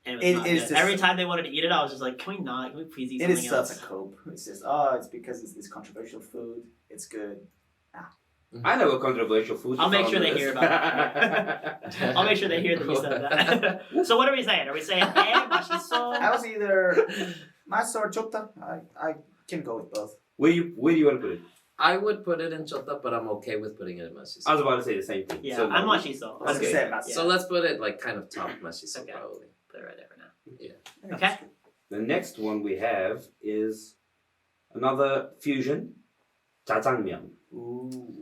And it was not is good. just- Every time they wanted to eat it, I was just like, can we not? Can we please eat It something is else? such a cope. It's just it's because it's this controversial food. It's good. I know a controversial food. I'll make on sure they this. hear I'll make sure they hear that you said that. So what are we saying? Are we saying mashiso? I was either mas or chota. I can go with both. Where do you want to put it? I would put it in chota, but I'm okay with putting it in mashiso. I was about to say the same thing. Yeah, So, I'm mashiso. I was Okay. gonna say mas. So let's put it like kind of top mashiso Okay. probably. Put it right there for now. I think Okay. it's good. The next one we have is another fusion, jjajangmyeon. Ooh.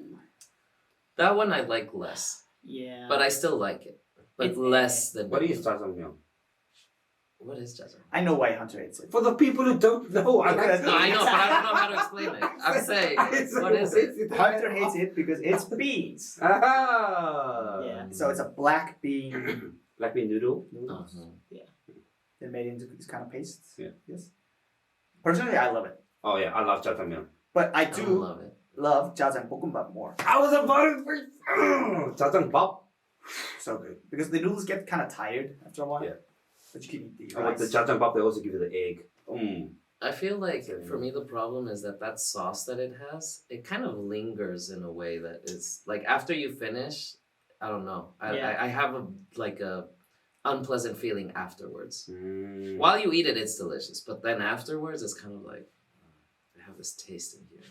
That one I like less, Yeah. but I still like it. But It's- less than What is jjajangmyeon? What is jjajang? I know why Hunter hates it. For the people who don't know, I like No, I know, but I don't know how to explain it. I'm saying, what is it? Hunter hates it because it's beans. Ah. Yeah. So it's a black bean Black bean noodle. noodles. Uh-huh. They're made into these kind of pastes. Yeah. Yes. Personally, I love it, Oh yeah, I love jjajangmyeon. but I I do don't love it. love jjajang볶음밥 more. I was about to jjajangpop. So good because the noodles get kind of tired after a while. Yeah. But you can eat the And with the rice. jajangmyeon, they also give you the egg. I feel like Sorry. for me the problem is that sauce that it has, it kind of lingers in a way that is like after you finish, I don't know. I have a unpleasant feeling afterwards. While you eat it, it's delicious, but then afterwards, it's kind of like I have this taste in here.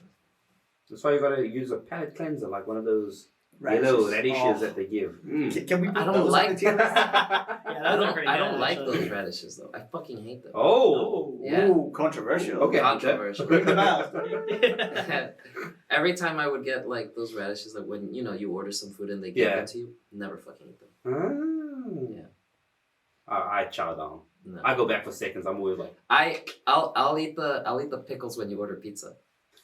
That's why you gotta use a palate cleanser, like one of those Radishes. yellow radishes Oh. that they give. Can we put I don't those like- on the tier list? Yeah, those are pretty I good, don't like actually. those radishes though. I fucking hate them. Oh, Yeah. Ooh, controversial. okay. Controversial. Bring them out. Every time I would get like those radishes, like when you order some food and they give Yeah. them to you, never fucking eat them. Ah. Yeah. I chow down. No. I go back for seconds. I'm always like, I'll eat the pickles when you order pizza.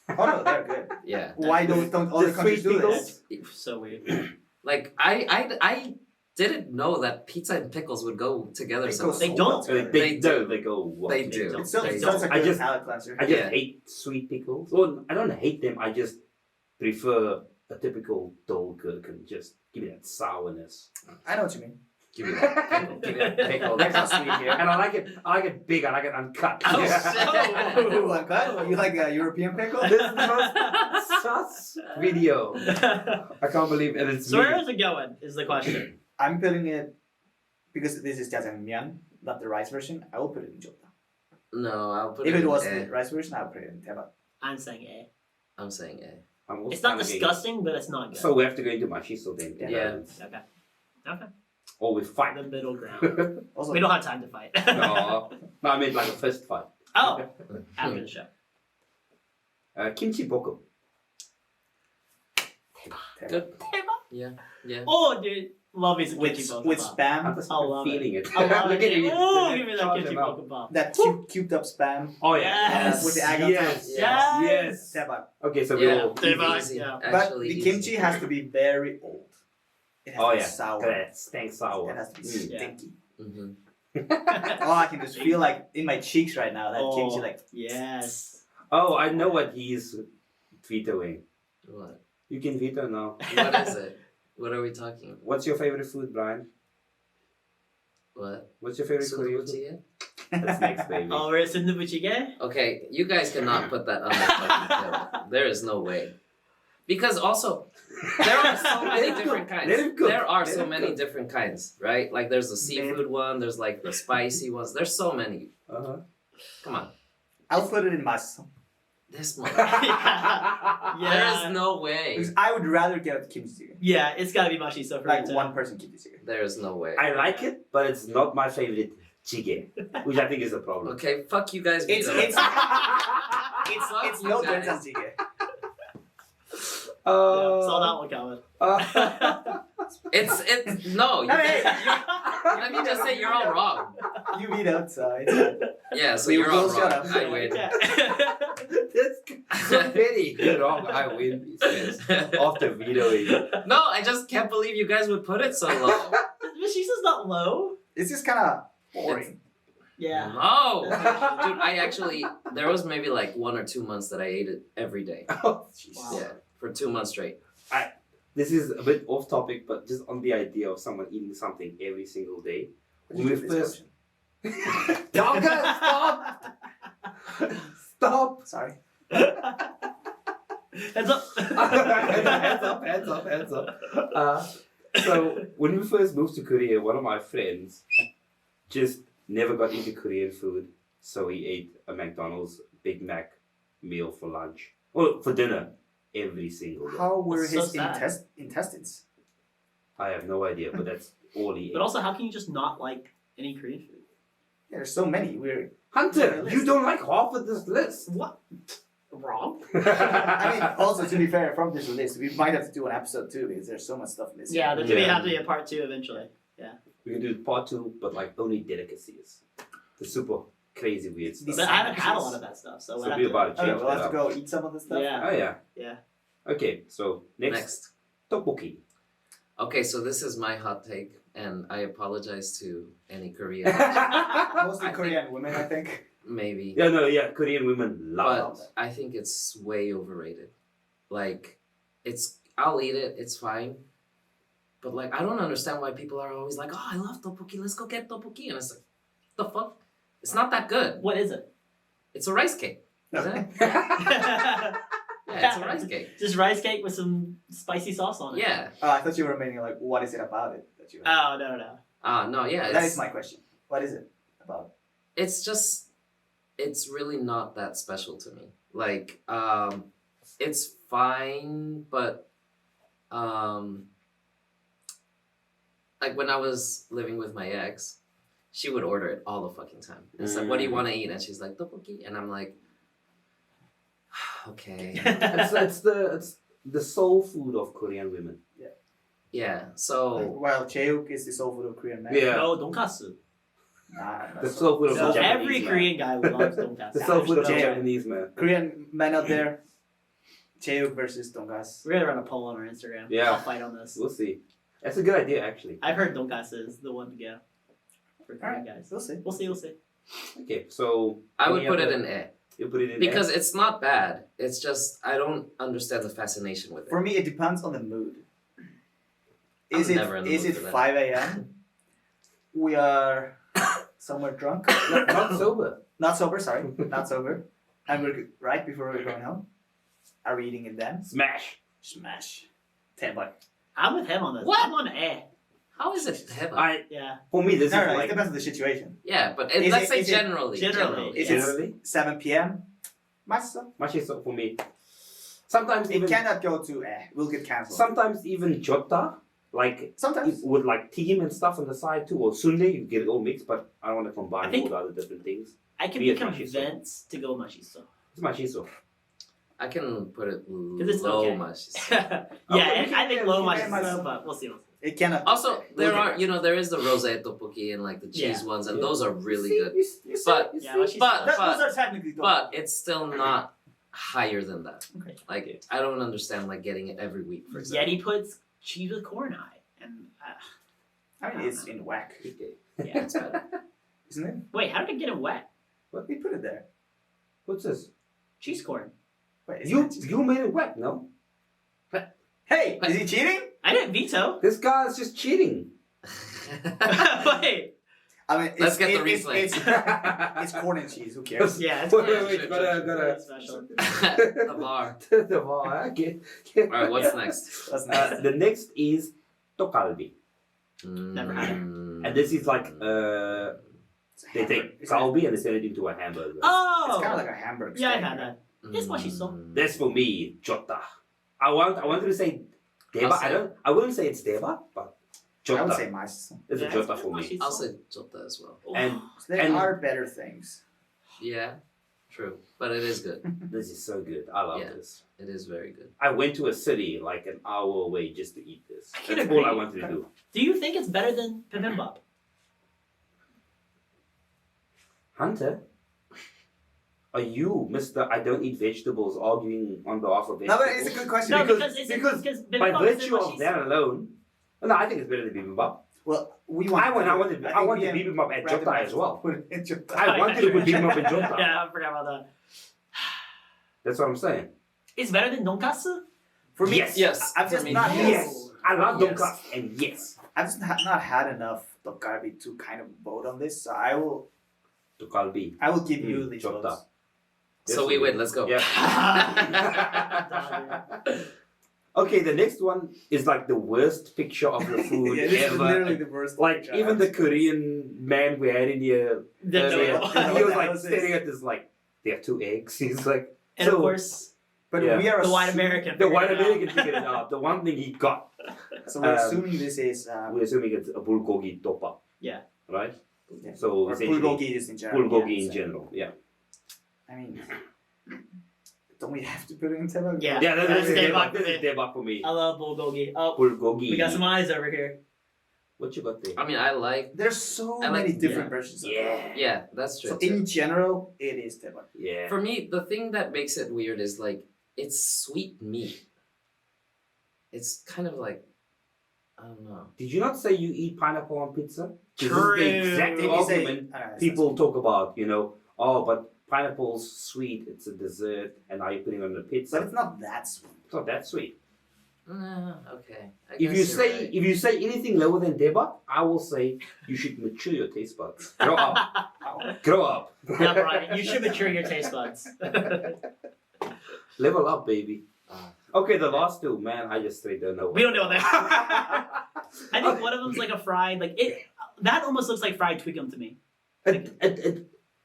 Oh no, they're good. Yeah. Why don't other the countries sweet do this? pickles? So weird. Like I didn't know that pizza and pickles would go together They so go well. They so don't. well together. They do. do. They go. Well. They do. don't. It's so, They it's don't. such a I good just- palate cleanser. I just Yeah. hate sweet pickles. Well, I don't hate them. I just prefer a typical dole gherkin. Just give me that sourness. I know what you mean. Give me that pickle. Give me that pickle. That's not sweet here. And I like it big. I like it uncut. Oh, shit. Ooh, uncut? You like a European pickle? This is the sus video. I can't believe it. It's So me. where is it going? Is the question. I'm putting it because this is jjajangmyeon, not the rice version. I will put it in jota. No, I'll put If it it in was A. the rice version, I would put it in teba. I'm saying A. I'm saying A. I'm also It's not kinda getting- disgusting, but it's not good. So we have to go into my shiso then. Yeah. Okay. Okay. Or we fight. The middle ground. Also, We don't have time to fight. No, I meant like a fist fight. Oh, after the show. Kimchi볶음. Good. Yeah. Yeah. Oh, dude. Love me some kimchi with Pokeball. spam, I'm just I love feeling it. I love Look it. at you. Oh, give me that Charge kimchi them out. Pokeball. that cubed up spam. Oh yeah. Yes. With the egg on top. Yes. Yes. Yes. Teba. Okay, so we Yeah. all. Teba. Easy. Yeah. But Actually, the easy. kimchi has to be very old. It has Oh to be yeah. sour. Correct. Stank sour. It has to be Mm. stinky. Mm-hmm. Oh, I can just feel like in my cheeks right now that kimchi like. Yes. Oh, I know what he's vetoing. What? You can veto now. What is it? What are we talking about? What's your favorite food, Brian? What? What's your favorite Korean food? Sundubu찌깨? That's next, baby. Oh, we're at Sundubu찌깨? Okay, you guys cannot put that on the fucking table. There is no way. Because also, there are so many Let him different cook. kinds. Let him cook. There are Let so him many cook. different kinds, right? Like there's the seafood one, there's like the spicy ones. There's so many. Uh-huh. Come on. I'll put it in mas. This one. Yeah. There is no way. Because I would rather get kimchi. Yeah, it's gotta be mushy, so for Like me too. one person kimchi. There is no way. I like it, but it's not my favorite jjigae, which I think is a problem. Okay, fuck you guys. It's veto. it's you no guys. densanjjigae. Yeah, saw that one coming. It's no. You Hey, guys, let me just say you're all wrong. you beat out, so it's fine. Yeah, so We you're all will shut wrong. up. I win. That's so very you're wrong. I win. He says after vetoing. No, I just can't believe you guys would put it so low. Mashisa's not low. It's just kind of boring. Yeah. No, dude. I actually there was maybe like 1 or 2 months that I ate it every day. Oh, jeez. Wow. Yeah, for 2 months straight. This is a bit off topic, but just on the idea of someone eating something every single day. What do When you we do with this first, Duncan, stop! Stop! Sorry. Heads up. hands up. So when we first moved to Korea, one of my friends just never got into Korean food, so he ate a McDonald's Big Mac meal for lunch or for dinner every single day. How were That's so his sad. intestines? I have no idea, but that's all he ate. But also, how can you just not like any Korean food? Yeah, there's so many. We're. Hunter, you don't like half of this list. What? Wrong? I mean, also to be fair, from this list, we might have to do an episode too because there's so much stuff missing. Yeah, there's gonna Yeah. have to be a part 2 eventually. We can do part 2, but like only delicacies. The super crazy weird stuff. But I haven't had a lot of that stuff, so So we'll have be to. about to Okay, change we'll that have to up. go eat some of the stuff. Yeah. Oh yeah. Yeah. Okay, so next, Next. tteokbokki. Okay, so this is my hot take, and I apologize to any Korean. Mostly I Korean women, I think. Maybe. Yeah, Korean women love But it. I think it's way overrated. Like, I'll eat it, it's fine. But like, I don't understand why people are always like, "Oh, I love tteokbokki. Let's go get tteokbokki." And it's like, the fuck? It's not that good. What is it? It's a rice cake, isn't it? Just Yeah, it's a rice cake. rice cake with some spicy sauce on it. Yeah. I thought you were meaning like, what is it about it that you? Oh no. No, yeah. That It's, is my question. What is it about? it's just, it's really not that special to me. Like, it's fine, but, like when I was living with my ex, she would order it all the fucking time. It's like, what do you want to eat? And she's like, tteokbokki. And I'm like, okay. it's the soul food of Korean women. Yeah, so, Well, cheuk is the soul food of Korean men. Yeah. No, donkasu. Nah, The soul food of So the Japanese every man. Korean guy loves donkasu. The soul food of the Yeah. Japanese man. Korean men out there, cheuk versus dongas. We're gonna run a poll on our Instagram. Yeah. I'll fight on this. We'll see. That's a good idea, actually. I've heard donkasu is the one to go for Korean Alright. guys. We'll see. We'll see. Okay, so I would any put it other- in E. You put it in Because there? it's not bad. It's just, I don't understand the fascination with it. For me, it depends on the mood. I'm Is it never in the is mood it for that. 5 a.m.? We are somewhere drunk. not sober. Not sober, sorry. Not sober. And we're right before we're going home. Are we eating it then? Smash. Smash. 10 baht. I'm with him on this. What? I'm on A. How is it heaven? Yeah. For me, this No, is it like depends on the situation. Yeah, but Is let's it- say is it- generally. generally, Is generally it 7 p.m.? Mashed machiso for me. Sometimes It even cannot go to we'll get cancelled. sometimes even jota, like Sometimes. with like team and stuff on the side too, or sundae, you get it all mixed. But I don't want to I combine think- all the other different things. I can Be be it machiso. convinced to go machiso. It's machiso. I can put it it's low okay. much. yeah, Okay, and I think yeah, low we machiso, can machiso. but we'll see. It cannot. Also, there We'll are, get- you know, there is the rose tteokbokki and like the cheese Yeah. ones, and Yeah. those are really See, good. you see, But- you Yeah, see? machiso. But Those are technically but it's still not higher than that. Okay. Like, I don't understand like getting it every week, for example. Yeti puts cheese with corn high, and I mean, it's in whack, Okay. yeah. It's better. isn't it? Wait, how did it get it wet? What we put it there? What's this? Cheese corn. Wait, isn't You it just- you made it wet, no? Hey, is he cheating? I didn't veto. This guy is just cheating. Wait. I mean, Let's get the it's, replay. it's corn and cheese. Who cares? Yeah, it's Wait, corn. wait, It's gotta- very special. The bar. The bar, okay. Alright, what's next? That's nice. The next is tokalbi. Never had it. And this is like they take kalbi and they turn it into a hamburger. Oh. It's kind of like a hamburger. yeah, I've steak, had right? that. It's machiso. That's for me, jota. I wanted to say deba. I'll say- I wouldn't say it's deba, but I would jota. say mice. It's Yeah, a jota it's for me. machiso. I'll say jota as well. And There And- are better things. Yeah, true. But it is good. this is so good. I love Yeah. this. It is very good. I went to a city like an hour away just to eat this. I can That's all I agree. wanted to do. Do you think it's better than bibimbap? Hunter, are you, Mr. I don't eat vegetables, arguing on behalf of No, vegetables? but it's a good question. No, Because- because By bibimbap is in virtue of machiso. that alone, no, I think it's better than bibimbap. Well, we want. I wanted think we bibimbap at jota recommend as well. Put it in jota. I wanted to put bibimbap in jota. Yeah, I forgot about that. That's what I'm saying. It's better than donkasu? For me, Yes. Yes. I've just for me, not. Yes, I love Yes. donkasu, and yes, I've just not had enough tteokgalbi to kind of vote on this. So I will tokalbi. give you these jota. votes. So we win. Let's go. Yeah. Okay, the next one is like the worst picture of the food Yeah, this is ever. literally the worst. Like picture even I've the seen. Korean man we had in here The earlier, noodle. he was like Analysis. staring at this like they have 2 eggs. He's like And of So- course, But Yeah. we are the white assuming- American. the white figured it American out. figured it out. The one thing he got. So we're Um, assuming this is We're assuming it's a bulgogi topa. Yeah. Right. yeah. So or essentially, bulgogi just in general. bulgogi yeah, in so- general. Yeah. I mean, don't we have to put it in tebak? Yeah. Yeah, That's this is debak debak. for This me. is debak for me. I love bulgogi. Oh, Bulgogi. we got some eyes over here. What you got there? I mean, I like. There's so I like- many different yeah. versions. Of Yeah. it. Yeah, that's true. So too. in general, it is tebak. Yeah. For me, the thing that makes it weird is like it's sweet meat. It's kind of like I don't know. Did you not say you eat pineapple on pizza? This is True. the exact Did you say? argument I don't know, people talk about. You know, oh, but pineapple's sweet. It's a dessert, and now you're putting it on the pizza. but it's not that sweet. It's not that sweet. Okay. I If guess you you're say right. if you say anything lower than debug, I will say you should mature your taste buds. Grow up. Grow up. Yeah, Brian, you should mature your taste buds. Level up, baby. Ah. Okay, the last two, man, I just straight don't know. We don't know that. I think one of them's like a fried, like it. That almost looks like fried twigum to me.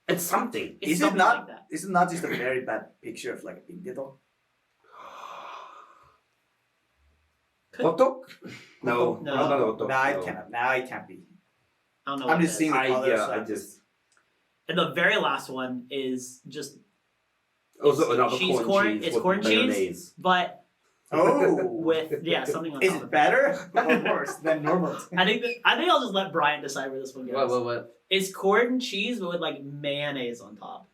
It's something. It's Is it something not? like that. Is it not just a very bad picture of like a pig diddle? Hot dog? No, No. not hot dog. Nah, no. it cannot. Now it can't be. I don't know. I'm what just it seeing is. the colors. I so just And the very last one is just, also another cheese corn corn- cheese it's with corn cheese? mayonnaise. but Oh. with something on Is top it of better or worse than normal? I think I'll just let Brian decide where this one goes. What? It's corn cheese, but with like mayonnaise on top.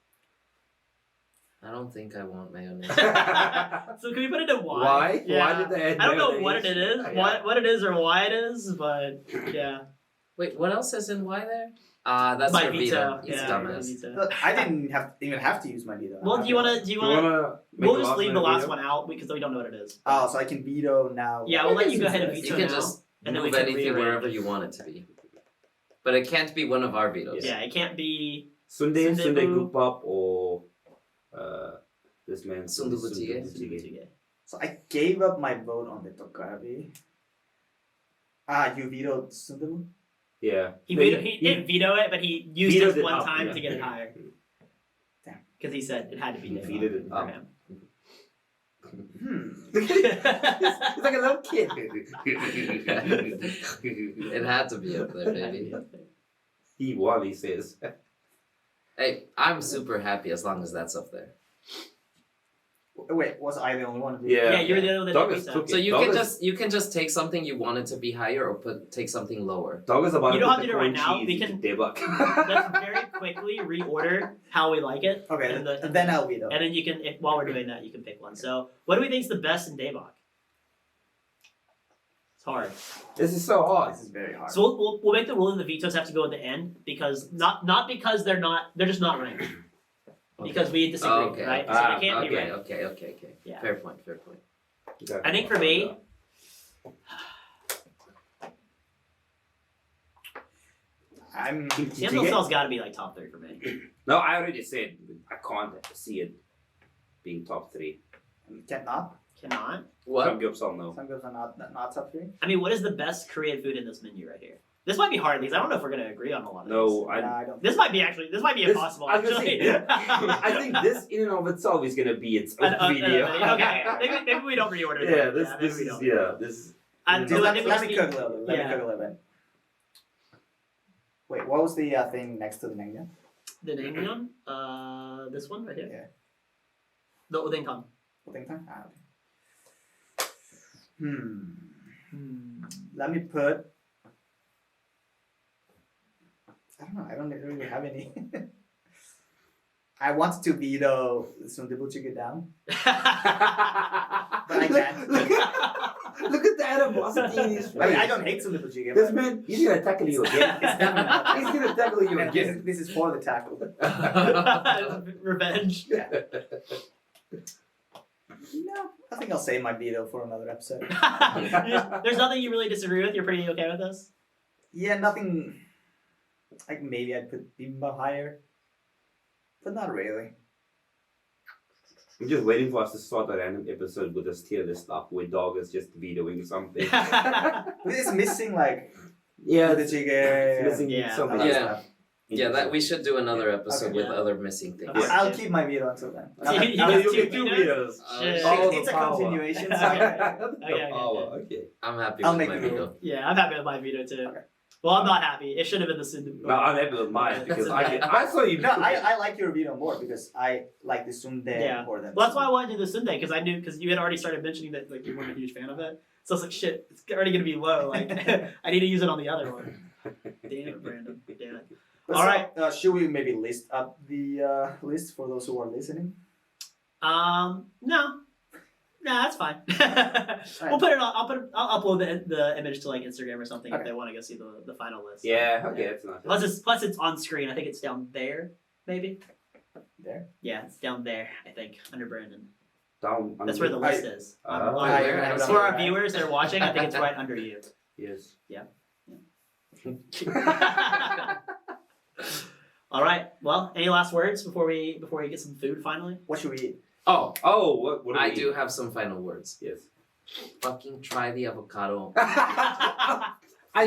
I don't think I want mayonnaise. So can we put it in why? Why? Yeah. Why did they add I don't know what mayonnaise? it is, Yeah. what it is or why it is, but yeah. Wait, what else is in Y there? That's My your veto. He's Yeah, dumbass. veto. Look, I didn't even have to use my veto. Well, do you wanna Do you wanna make we'll the just last leave one the a last video? one out because we don't know what it is. Oh, so I can veto now. Yeah, we'll let you go Yes, ahead and yes. veto You can now, just and then we move can anything rearrange. wherever you want it to be. But it can't be one of our vetoes. Yeah, it can't be Sunday Sundebu. Gupap or this man's Sundubu찌깨. So I gave up my vote on the Tokabi. Ah, you vetoed Sundubu? Yeah. he No, didn't veto it, but he used vetoed it it one up, time yeah. to get it higher. Damn. Because he said it had to be He there vetoed it for up. him. He's like a little kid. It had to be up there, baby. He won, he says. Hey, I'm super happy as long as that's up there. Wait, was I the only one? Who Yeah. Yeah, you're the other one that Douglas did took veto. So it. you Douglas- can just take something you want it to be higher, or take something lower. Dog is about You to don't put have to the do it right corn now. We cheese can- into debug. Let's very quickly reorder how we like it. Okay, And the- then I'll veto. And then you can, while we're doing that, you can pick one. So, what do we think is the best in Daybok? It's hard. This is so hard. This is very hard. So we'll make the rule that the vetoes have to go at the end because not because they're just not ranked because we disagree, Okay. right? So Ah, they can't be Okay, ranked. okay. Yeah. Fair point. I think for me, I'm. Samuel Cell's got to be like top 3 for me. No, I already said I can't see it being top 3. Cannot. Cannot. What? Samgyeopsal, no. Some girls are not top 3. I mean, what is the best Korean food in this menu right here? This might be hard because I don't know if we're gonna agree on a lot of No, these. Nah, I don't. This might be impossible. I was gonna Actually. say, I think this in and of itself is gonna be its own video. Okay, maybe we don't reorder. Yeah, that. this maybe we is don't. this. And Just so I let think me we cook a little bit. Let yeah. me cook a little bit. Wait, what was the thing next to the naengmyeon? the naengmyeon, this one right here. Yeah. The odenkan. Odenkan? Ah, okay. Let me put. I don't know. I don't really have any. I wanted to veto Sundubu찌깨 down, but I can't. Look at the animosity in his face. I mean, I don't hate Sundubu찌깨. This but man, he's gonna tackle you again. It's definitely not. He's gonna tackle you And again. this is for the tackle. Revenge. Yeah. No, I think I'll save my veto for another episode. There's nothing you really disagree with. You're pretty okay with this. Yeah, nothing. Like maybe I'd put bibimbap higher, but not really. I'm just waiting for us to start a random episode with us tier list up where Dog is just vetoing something. It's missing like Yeah, the it's chicken. missing Yeah. some other other Yeah. stuff. Yeah, that we should do another episode Okay. with Yeah. other missing things. Okay. I'll keep my veto until then. So you No, got you'll two get two vetoes? vetoes. Shit. All It's the a power. continuation. So Okay. Power, okay. I'm happy I'll with make my the veto. rule. Yeah, I'm happy with my veto too. Okay. Well, I'm not happy. It should have been the Sundu. No, I'm happy with mine because That's I saw you. No, I like your veto more because I like the sundae Yeah. more than. Well, that's why I wanted to do the Sunday because I knew because you had already started mentioning that like you weren't a huge fan of it. So I was like, shit, it's already gonna be low. Like I need to use it on the other one. Damn it, Brandon. Damn it. But All so, right. should we maybe list up the list for those who are listening? No, that's fine. We'll put it on. I'll upload the image to like Instagram or something if Okay. they want to go see the final list. Yeah, okay, that's not. Plus it's on screen. I think it's down there, maybe. There. Yeah, it's down there. I think under Brandon. Down. That's where the under. list is. Oh, yeah, you're gonna have it For on our the right. viewers that are watching, I think it's right under you. Yes. All right. Well, any last words before we get some food finally? What should we eat? Oh, Oh, what I we do eat? have some final words. Yes. Fucking try the avocado. I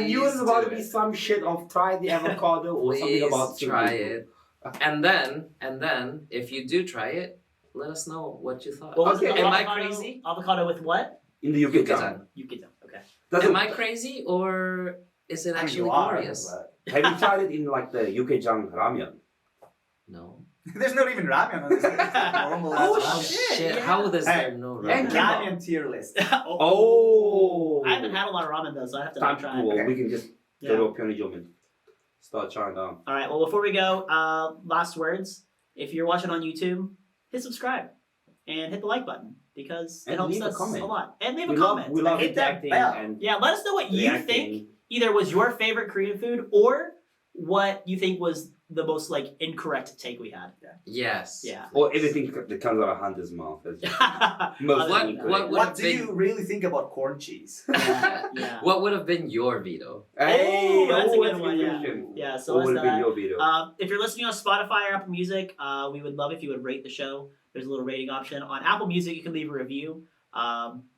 knew it was Please about do to be it. some shit of try the avocado or something Please about try sundubu. it. And then, if you do try it, let us know what you thought. What was Okay, it? am I Avocado- crazy? Avocado with what? In the UK Yucatan. town. You get them. Okay. Doesn't- Am I crazy or is it I mean, actually you are, glorious? but- Have you tried it in like the UK-jang ramen? No. There's not even ramen on this. It's normal. Oh, ass ramen. shit, yeah. How is Hey, there no Yeah, and ramen? kimbap. ramen tier list. Oh. I haven't had a lot of ramen though, so I have to Time to try. go. Okay. We can just Yeah. go to Pyeongchang and start trying down. All right. Well, before we go, last words. If you're watching on YouTube, hit subscribe and hit the like button because it And helps leave a us comment. a lot. And leave We a love, comment. we love Hit that interacting bell. and Yeah, let us know what you reacting. think either was your favorite Korean food or what you think was the most like incorrect take we had. Yes. Yeah. Or everything that comes out of Hunter's mouth. Is most Other What- than that. what would What have do been- you really think about corn cheese? Yeah. What would have been your veto? Hey, that's a good that's one, yeah. question. Yeah, so What let's would have been do your video? If you're listening on Spotify or Apple Music, we would love if you would rate the show. There's a little rating option. On Apple Music, you can leave a review.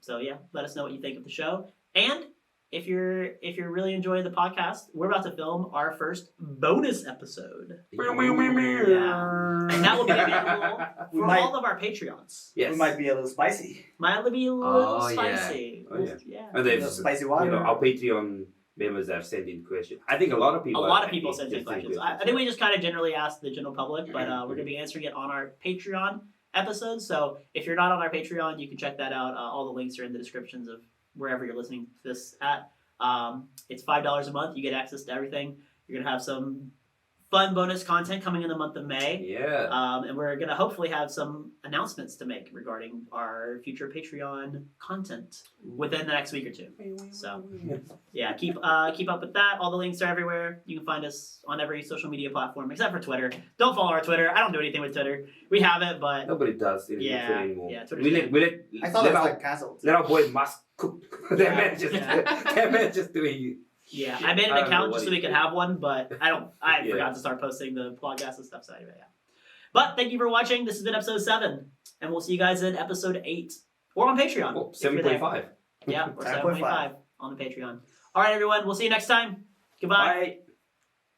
So yeah, let us know what you think of the show. And if you're really enjoying the podcast, we're about to film our first bonus episode. Yeah. And that will be available We for might- all of our Patreons. Yes. We might be a little spicy. Might be a little Oh, yeah. spicy. Oh, yeah. Yeah. And A then little spicy you water. know, our Patreon members have sent in questions. I think a lot of A people. lot have of people actually sent in just questions. I think we just kind of generally asked the general public, but Mm-hmm. we're going to be answering it on our Patreon episodes. So if you're not on our Patreon, you can check that out. All the links are in the descriptions of wherever you're listening to this at. It's $5 a month. You get access to everything. You're going to have some fun bonus content coming in the month of May. Yeah. And we're going to hopefully have some announcements to make regarding our future Patreon content within the next week or two. So yeah, keep up with that. All the links are everywhere. You can find us on every social media platform except for Twitter. Don't follow our Twitter. I don't do anything with Twitter. We have it, but Nobody does anything Yeah, Twitter anymore. yeah, Twitter's we let dead. we let I thought let it was our, like cancelled. let our boy Musk cook. that Yeah, man just yeah. that man just doing. yeah, I made an I don't know account what just so he we could did. have one, but I Yeah. forgot to start posting the podcast and stuff. So anyway, yeah. But thank you for watching. This has been episode 7, and we'll see you guys in episode 8 or on Patreon. Oh, if you're there. 7.5. Yeah, or 7.5. 7.5 on the Patreon. All right, everyone. We'll see you next time. Goodbye. Bye.